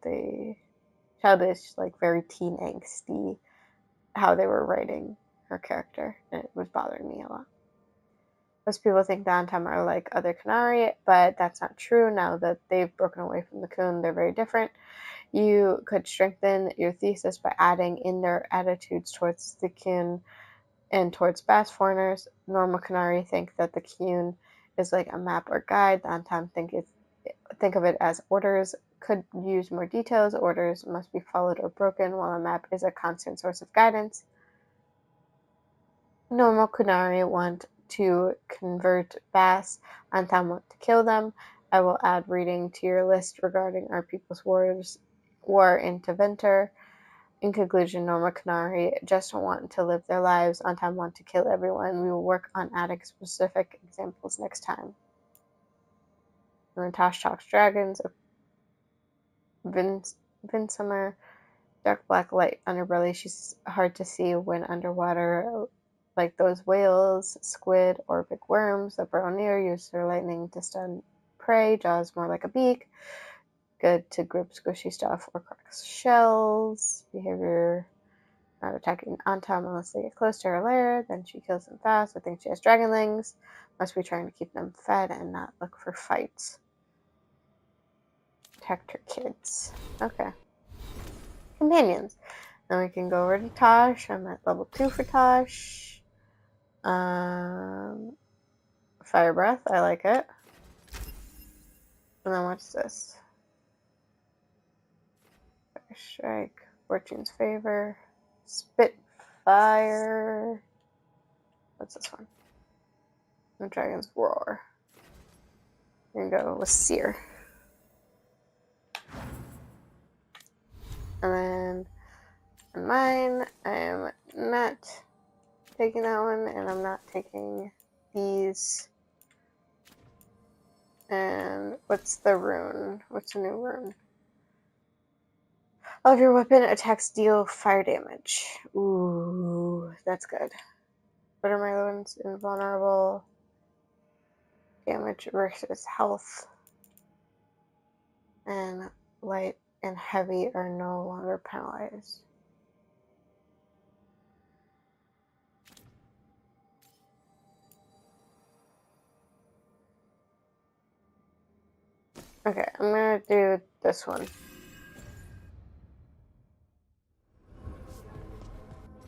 like very teen angsty, how they were writing her character, and it was bothering me a lot. Most people think the Antam are like other Canary, but that's not true. Now that they've broken away from the Coon, they're very different. You could strengthen your thesis by adding in their attitudes towards the Coon and towards Bass foreigners. Normal Canary think that the Coon is like a map or guide. The Antam think of it as orders. Could use more details. Orders must be followed or broken, while a map is a constant source of guidance. Normal Kunari want to convert Bass. Antam want to kill them. I will add reading to your list regarding our people's war into Venter. In conclusion, Norma Canary just want to live their lives. Antam want to kill everyone. We will work on adding specific examples next time. And then Tosh talks dragons. Vinsummer, dark black light underbelly. She's hard to see when underwater, like those whales, squid, or big worms that burrow near. Use their lightning to stun prey. Jaws more like a beak. Good to grip squishy stuff or crack shells. Behavior not attacking Antam unless they get close to her lair. Then she kills them fast. I think she has dragonlings. Must be trying to keep them fed and not look for fights. Protect her kids. Okay. Companions. Then we can go over to Tosh. I'm at level 2 for Tosh. Fire Breath. I like it. And then what's this? Fire Strike. Fortune's Favor. Spitfire. What's this one? The Dragon's Roar. We're gonna go with Seer. And then on mine, I am not taking that one, and I'm not taking these. And what's the rune? What's the new rune? All of your weapon attacks deal fire damage. Ooh, that's good. What are my ones? Invulnerable. Damage versus health. And light and heavy are no longer penalized. Okay, I'm gonna do this one.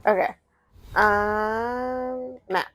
Okay. Map.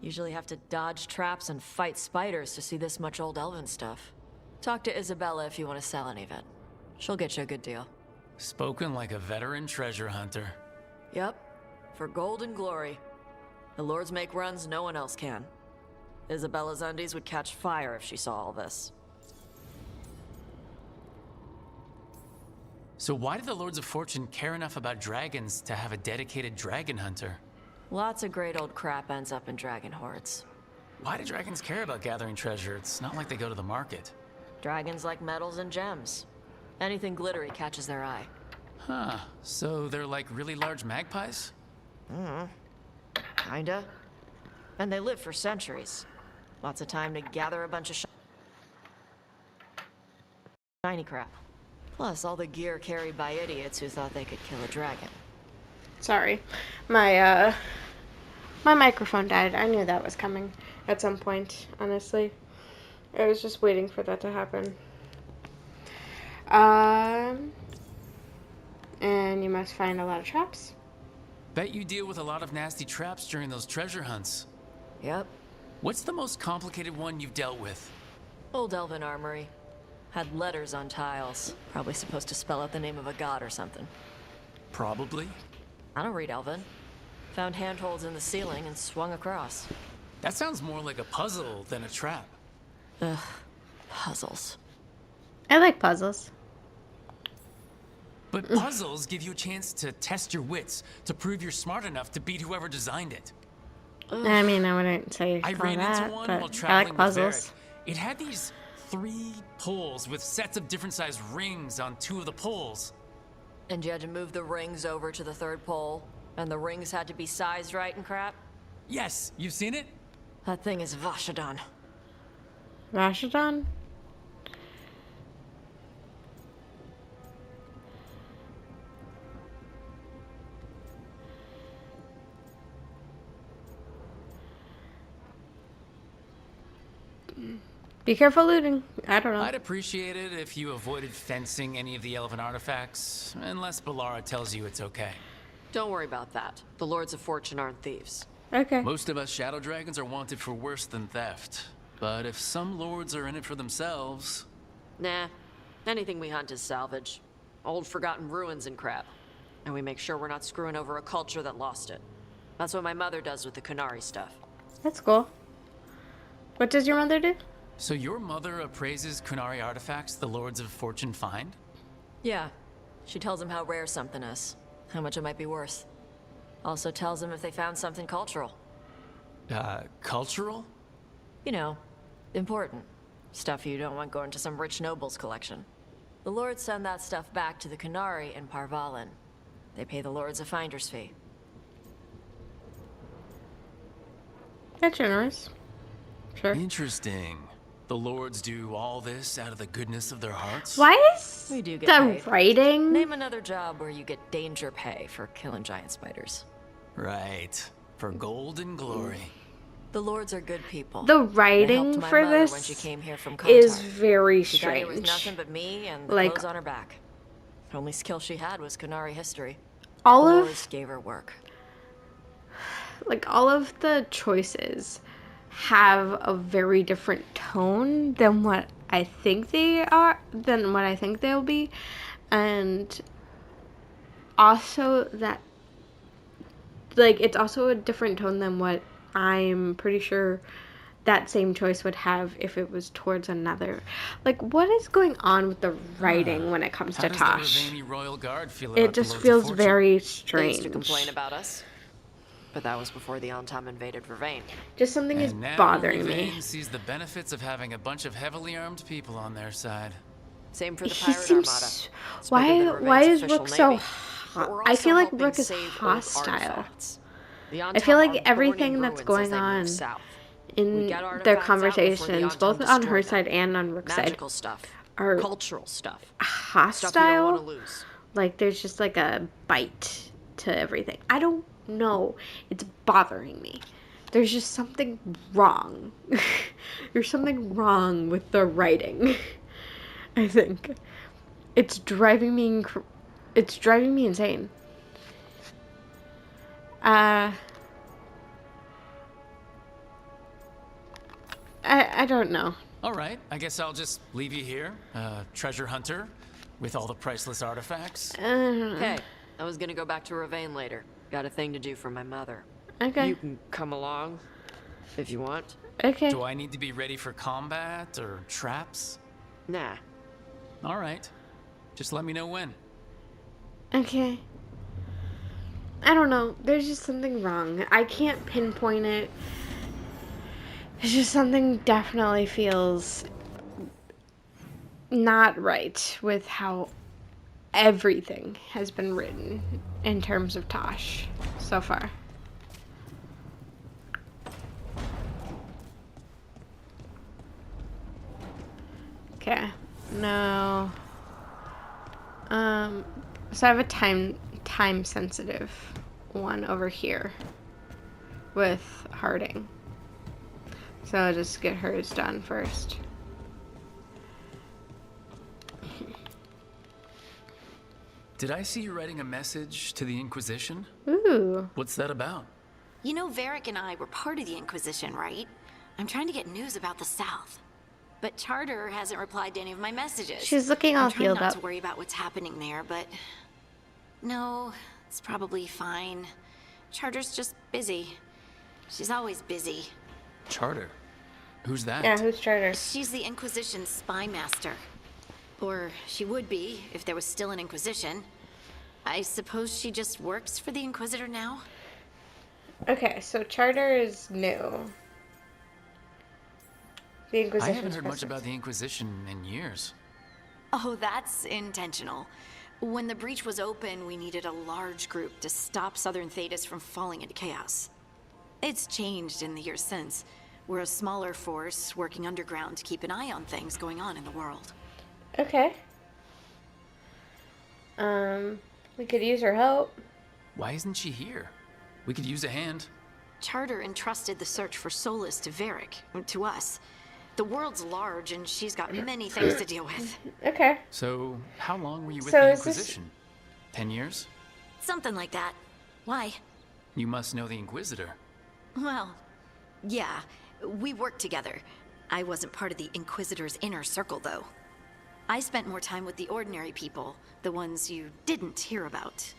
Usually have to dodge traps and fight spiders to see this much old elven stuff. Talk to Isabella if you want to sell any of it. She'll get you a good deal. Spoken like a veteran treasure hunter. Yep. For gold and glory. The lords make runs no one else can. Isabella's undies would catch fire if she saw all this. So why did the Lords of Fortune care enough about dragons to have a dedicated dragon hunter? Lots of great old crap ends up in dragon hordes. Why do dragons care about gathering treasure? It's not like they go to the market. Dragons like metals and gems. Anything glittery catches their eye. Huh. So they're like really large magpies? Kinda. And they live for centuries. Lots of time to gather a bunch of shiny crap. Plus all the gear carried by idiots who thought they could kill a dragon. Sorry. My microphone died. I knew that was coming at some point, honestly. I was just waiting for that to happen. And you must find a lot of traps. Bet you deal with a lot of nasty traps during those treasure hunts. Yep. What's the most complicated one you've dealt with? Old elven armory. Had letters on tiles. Probably supposed to spell out the name of a god or something. Probably. I don't read elven. Found handholds in the ceiling and swung across. That sounds more like a puzzle than a trap. Ugh. Puzzles. I like puzzles. But puzzles give you a chance to test your wits, to prove you're smart enough to beat whoever designed it. I mean, I wouldn't say I call ran that, into one but while I traveling like with puzzles. Varric. It had these 3 poles with sets of different sized rings on 2 of the poles. And you had to move the rings over to the 3rd pole, and the rings had to be sized right and crap? Yes, you've seen it? That thing is Vashadon. Rashidon? Be careful looting. I don't know. I'd appreciate it if you avoided fencing any of the elven artifacts, unless Ballara tells you it's okay. Don't worry about that. The Lords of Fortune aren't thieves. Okay. Most of us shadow dragons are wanted for worse than theft. But if some lords are in it for themselves... Nah. Anything we hunt is salvage. Old forgotten ruins and crap. And we make sure we're not screwing over a culture that lost it. That's what my mother does with the Kunari stuff. That's cool. What does your mother do? So your mother appraises Kunari artifacts the Lords of Fortune find? Yeah. She tells them how rare something is. How much it might be worth. Also tells them if they found something cultural. Cultural? You know, important. Stuff you don't want going to some rich noble's collection. The lords send that stuff back to the Kunari in Parvalin. They pay the lords a finder's fee. That's generous. Sure. Interesting. The lords do all this out of the goodness of their hearts? Why is We do get the paid. writing? Name another job where you get danger pay for killing giant spiders. Right. For gold and glory. The lords are good people. The They helped writing my for mother this when she came here from is Kotar. very She got here with strange. nothing but me and the Like- clothes on her back. The only skill she had was Kunari history. All The of lords gave her work. all of the choices have a very different tone than what I think they'll be, and also that it's also a different tone than what I'm pretty sure that same choice would have if it was towards another. Like, what is going on with the writing when it comes How to does Tosh? the Ravani Royal Guard feel about It the just Lords of feels Fortune? very They strange. used to complain about us. But that was before the Antam invaded Vervain. Just something is And now bothering me. Ravane sees the benefits of having a bunch of heavily armed people on their side. Same for the He pirate seems. armada. It's bigger Why? than Why Vervain's is official Rook so? navy. But we're I also feel like helping Rook is save old hostile. artifacts. The I feel Antam like are everything burning that's ruins going as they move on south. in We get their artifacts out before the conversations, both Antam on destroy her them. side and on Rook's side, Magical stuff. are Cultural stuff. Stuff you don't hostile. want to lose. Like, there's just like a bite to everything. I don't know. It's bothering me. There's just something wrong. There's something wrong with the writing. I think it's driving me. It's driving me insane. I don't know. All right, I guess I'll just leave you here, treasure hunter, with all the priceless artifacts. Hey, I was gonna go back to Ravane later. Got a thing to do for my mother. Okay. You can come along if you want. Okay. Do I need to be ready for combat or traps? Nah. All right, just let me know when. Okay. I don't know. There's just something wrong. I can't pinpoint it. It's just something definitely feels not right with how everything has been written in terms of Tosh so far. Okay. No. So I have a time sensitive one over here with Harding. So I'll just get hers done first. Did I see you writing a message to the Inquisition? Ooh. What's that about? You know, Varric and I were part of the Inquisition, right? I'm trying to get news about the South. But Charter hasn't replied to any of my messages. She's looking all I'm trying healed not up. to worry about what's happening there, but... No, it's probably fine. Charter's just busy. She's always busy. Charter? Who's that? Yeah, who's Charter? She's the Inquisition's spy master. Or she would be, if there was still an Inquisition. I suppose she just works for the Inquisitor now? Okay, so Charter is new. The I Inquisition. haven't heard much about the Inquisition in years. Oh, that's intentional. When the breach was open, we needed a large group to stop Southern Thetis from falling into chaos. It's changed in the years since. We're a smaller force working underground to keep an eye on things going on in the world. Okay. We could use her help. Why isn't she here? We could use a hand. Charter entrusted the search for Solus to Varric, to us. The world's large, and she's got many things to deal with. Okay. So, how long were you with So the is this- Inquisition? 10 years? Something like that. Why? You must know the Inquisitor. Well, yeah, we worked together. I wasn't part of the Inquisitor's inner circle, though. I spent more time with the ordinary people, the ones you didn't hear about.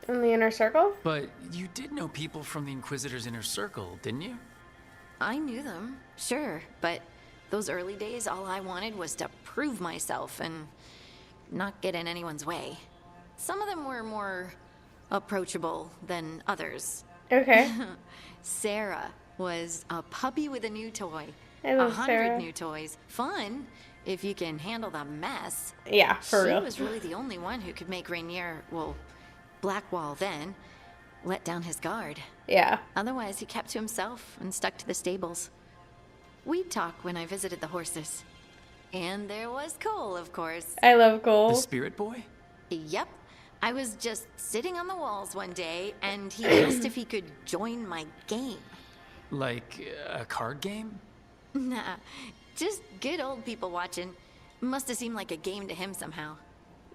In the inner circle? But you did know people from the Inquisitor's inner circle, didn't you? I knew them, sure, but those early days, all I wanted was to prove myself and not get in anyone's way. Some of them were more approachable than others. Okay. Sarah was a puppy with a new toy. I love 100 Sarah. new toys. Fun, if you can handle the mess. Yeah, for real. She was really the only one who could make Rainier, well, Blackwall then, let down his guard. Yeah. Otherwise, he kept to himself and stuck to the stables. We'd talk when I visited the horses. And there was Cole, of course. I love Cole. The Spirit Boy? Yep. I was just sitting on the walls one day, and he asked if he could join my game. Like a card game? Nah, just good old people watching. Must have seemed like a game to him somehow.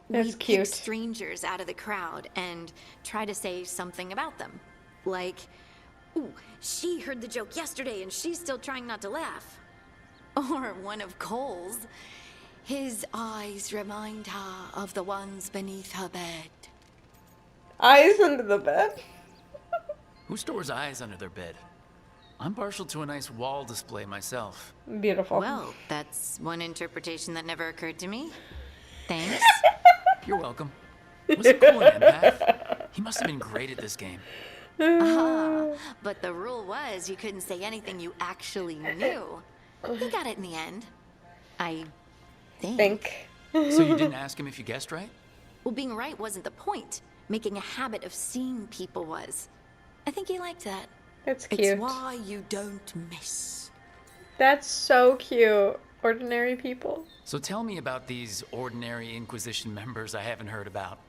That's We'd cute. pick strangers out of the crowd and try to say something about them. Like, ooh, she heard the joke yesterday and she's still trying not to laugh. Or one of Cole's. His eyes remind her of the ones beneath her bed. Eyes under the bed? Who stores eyes under their bed? I'm partial to a nice wall display myself. Beautiful. Well, that's one interpretation that never occurred to me. Thanks. You're welcome. Was it cool an empath? He must have been great at this game. But the rule was you couldn't say anything you actually knew. He got it in the end. I think. So you didn't ask him if you guessed right? Well, being right wasn't the point. Making a habit of seeing people was. I think he liked that. That's cute. It's why you don't miss. That's so cute. Ordinary people. So tell me about these ordinary Inquisition members I haven't heard about.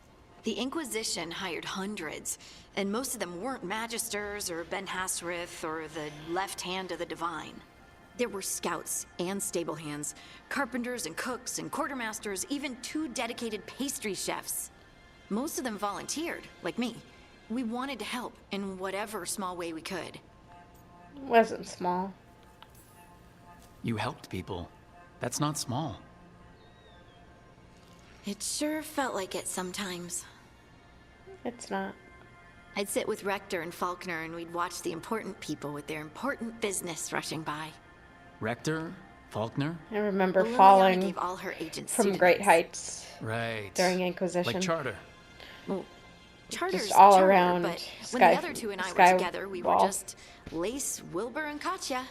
The Inquisition hired hundreds, and most of them weren't Magisters or Ben Hasrith or the left hand of the Divine. There were scouts and stable hands, carpenters and cooks and quartermasters, even 2 dedicated pastry chefs. Most of them volunteered, like me. We wanted to help in whatever small way we could. Wasn't small. You helped people. That's not small. It sure felt like it sometimes. It's not. I'd sit with Rector and Faulkner and we'd watch the important people with their important business rushing by. Rector? Faulkner? I remember Liliana falling gave all her agents from pseudonyms. great heights Right. during Inquisition. Like Charter. Well, Charter's Just all Charter, around but when Sky- the other 2 and I Sky were together, we were Wall. just Lace, Wilbur, and Katya.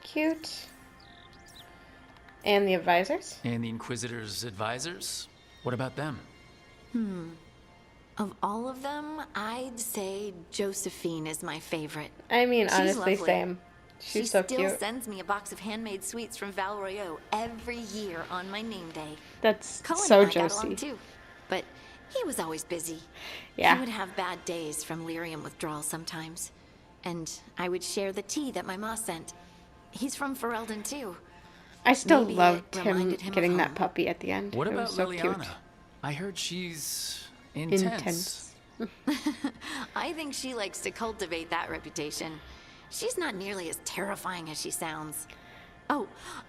Cute. And the advisors? And the Inquisitor's advisors? What about them? Of all of them, I'd say Josephine is my favorite. I mean, She's honestly, lovely. same. She She's so still cute. sends me a box of handmade sweets from Val Royeaux every year on my name day. That's Cullen so and I got along Josie. too, but he was always busy. Yeah. He would have bad days from lyrium withdrawal sometimes, and I would share the tea that my ma sent. He's from Ferelden too. I still Maybe it loved him reminded him of getting that home. puppy at the end. What It about was so Liliana? cute. I heard she's intense. I think she likes to cultivate that reputation. She's not nearly as terrifying as she sounds. Oh,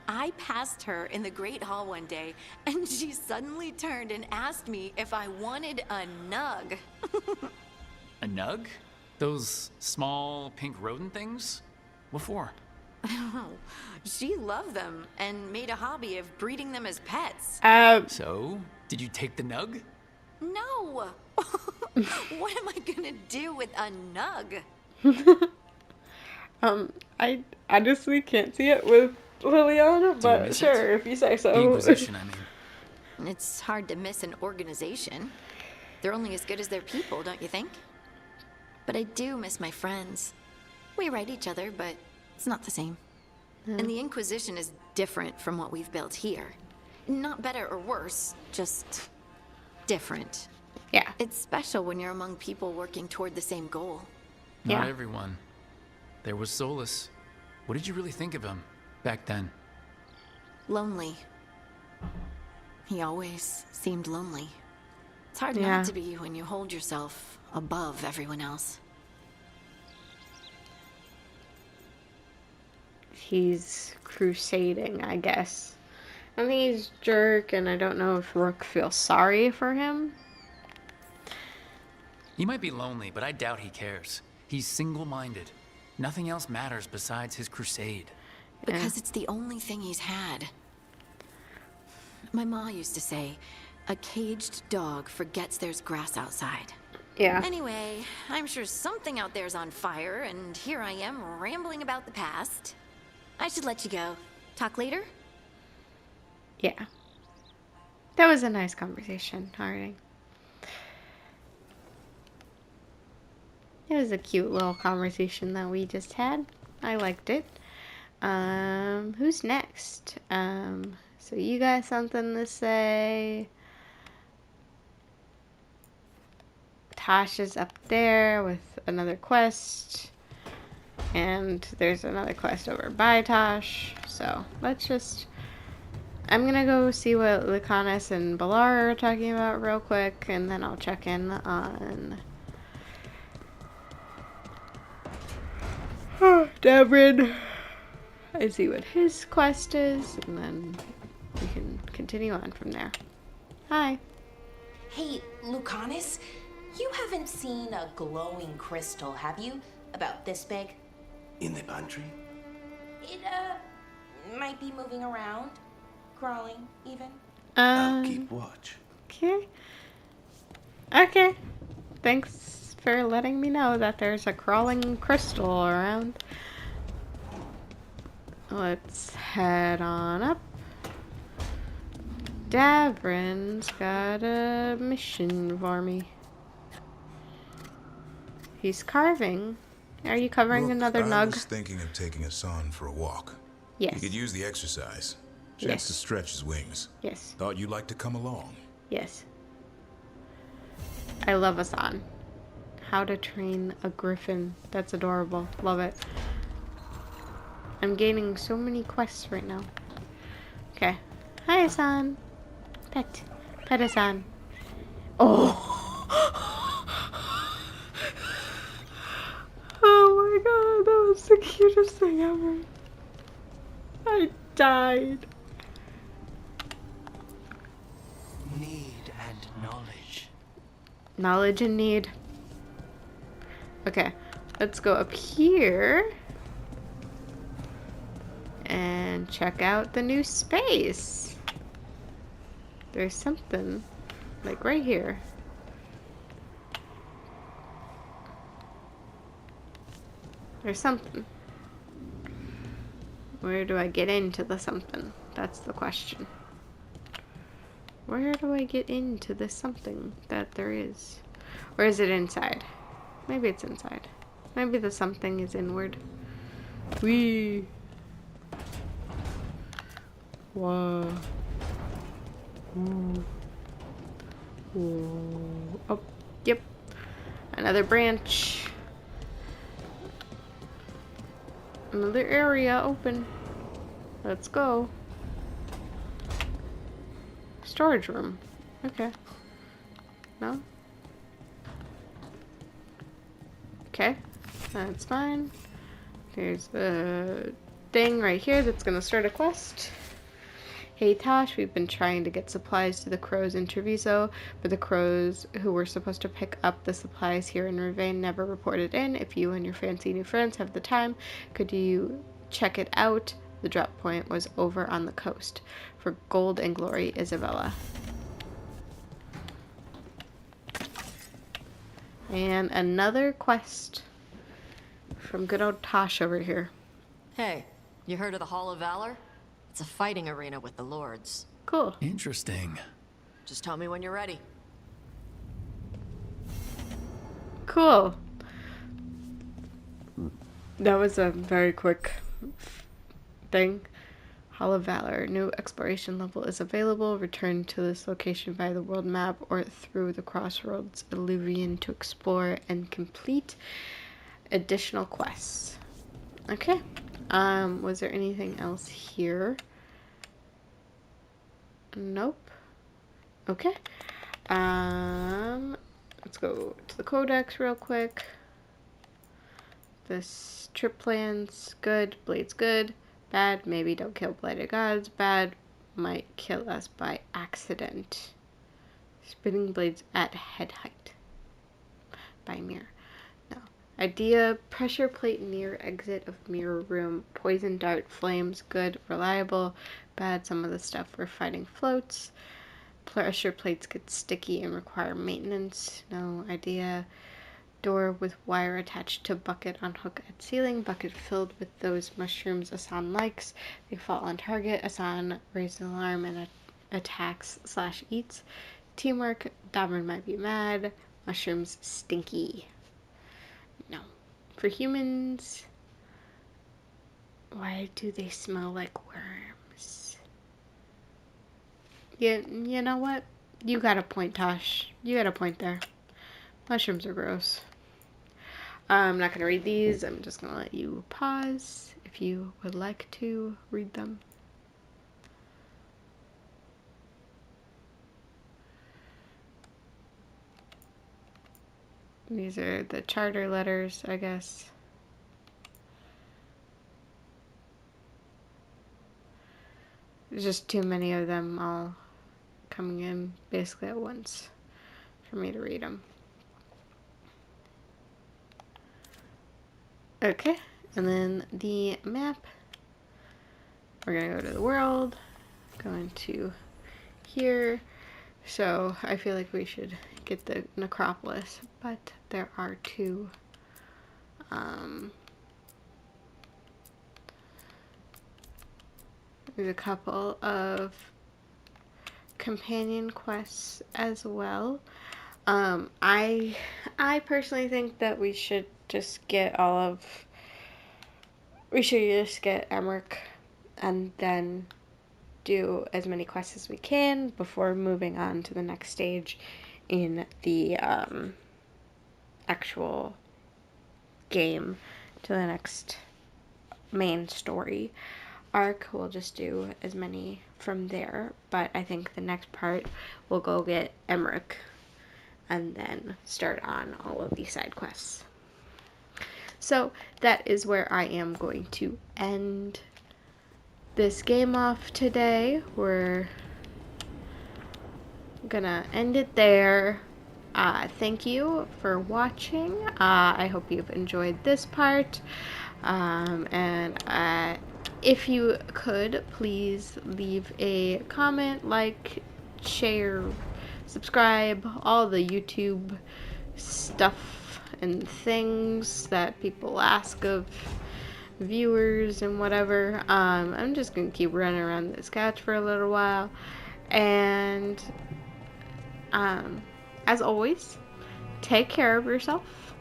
I passed her in the Great Hall one day, and she suddenly turned and asked me if I wanted a nug. A nug? Those small pink rodent things? What for? She loved them and made a hobby of breeding them as pets. So, did you take the nug? No! What am I gonna do with a nug? I honestly can't see it with Liliana, but miss sure, it? if you say so. The Inquisition, I mean. It's hard to miss an organization. They're only as good as their people, don't you think? But I do miss my friends. We write each other, but it's not the same. And the Inquisition is different from what we've built here. Not better or worse, just different. Yeah. It's special when you're among people working toward the same goal. Not Yeah. everyone. There was Solus. What did you really think of him back then? Lonely. He always seemed lonely. It's hard Yeah. not to be when you hold yourself above everyone else. He's crusading, I guess. I think he's a jerk, and I don't know if Rook feels sorry for him. He might be lonely, but I doubt he cares. He's single-minded. Nothing else matters besides his crusade. Because it's the only thing he's had. My ma used to say, a caged dog forgets there's grass outside. Yeah. Anyway, I'm sure something out there's on fire, and here I am rambling about the past. I should let you go. Talk later? Yeah. That was a nice conversation, Harding. It was a cute little conversation that we just had. I liked it. Who's next? So you got something to say? Tasha's up there with another quest. And there's another quest over by Tosh. So let's just... I'm gonna go see what Lycanis and Balar are talking about real quick, and then I'll check in on Devrin and see what his quest is, and then we can continue on from there. Hi. Hey, Lucanis, you haven't seen a glowing crystal, have you? About this big? In the pantry? It, might be moving around. Crawling, even. I'll keep watch. Okay. Okay. Thanks for letting me know that there's a crawling crystal around. Let's head on up. Davrin's got a mission for me. He's carving. Are you covering Look, another I nug? was thinking of taking Hassan for a walk. Yes. He could use the exercise. Chance Yes. to stretch his wings. Yes. Thought you'd like to come along. Yes. I love Hassan. How to train a griffin. That's adorable. Love it. I'm gaining so many quests right now. Okay. Hi, Hassan. Pet. Pet Hassan. Oh. Oh my god, that was the cutest thing ever. I died. Need and knowledge. Knowledge and need. Okay, let's go up here and check out the new space. There's something like right here. There's something. Where do I get into the something? That's the question. Where do I get into the something that there is? Or is it inside? Maybe it's inside. Maybe the something is inward. Whee! Whoa. Whoa. Oh, yep. Another branch. Another area open. Let's go. Storage room. Okay. No? Okay. That's fine. There's a thing right here that's gonna start a quest. Hey Tosh, we've been trying to get supplies to the crows in Treviso, but the crows who were supposed to pick up the supplies here in Ravane never reported in. If you and your fancy new friends have the time, could you check it out? The drop point was over on the coast. For gold and glory, Isabella. And another quest from good old Tosh over here. Hey, you heard of the Hall of Valor? It's a fighting arena with the lords. Cool. Interesting. Just tell me when you're ready. Cool. That was a very quick thing. Hall of Valor. New exploration level is available. Return to this location via the world map or through the Crossroads Illuvian to explore and complete additional quests. Okay. Was there anything else here? Nope. Okay. Let's go to the codex real quick. This trip plan's good. Blade's good. Bad, maybe don't kill blighted gods. Bad, might kill us by accident. Spinning blades at head height. By mirror. No. Idea, pressure plate near exit of mirror room. Poison dart, flames, good, reliable. Bad, some of the stuff we're fighting floats. Pressure plates get sticky and require maintenance. No idea. Door with wire attached to bucket on hook at ceiling. Bucket filled with those mushrooms Asan likes. They fall on target. Asan raises an alarm and attacks / eats. Teamwork. Davern might be mad. Mushrooms stinky. No. For humans, why do they smell like worms? You know what? You got a point, Tosh. You got a point there. Mushrooms are gross. I'm not going to read these. I'm just going to let you pause if you would like to read them. These are the charter letters, I guess. There's just too many of them all coming in basically at once for me to read them. Okay, and then the map. We're gonna go to the world, going to here. So I feel like we should get the necropolis, but there are two there's a couple of companion quests as well. I personally think that we should just get we should just get Emmerich and then do as many quests as we can before moving on to the next stage in the actual game, to the next main story arc. We'll just do as many from there, but I think the next part we'll go get Emmerich and then start on all of these side quests. So that is where I am going to end this game off today. We're gonna end it there. Thank you for watching. I hope you've enjoyed this part. And if you could, please leave a comment, like, share, subscribe, all the YouTube stuff and things that people ask of viewers and whatever. I'm just gonna keep running around this couch for a little while. And as always, take care of yourself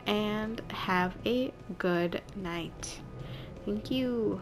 and have a good night. Thank you.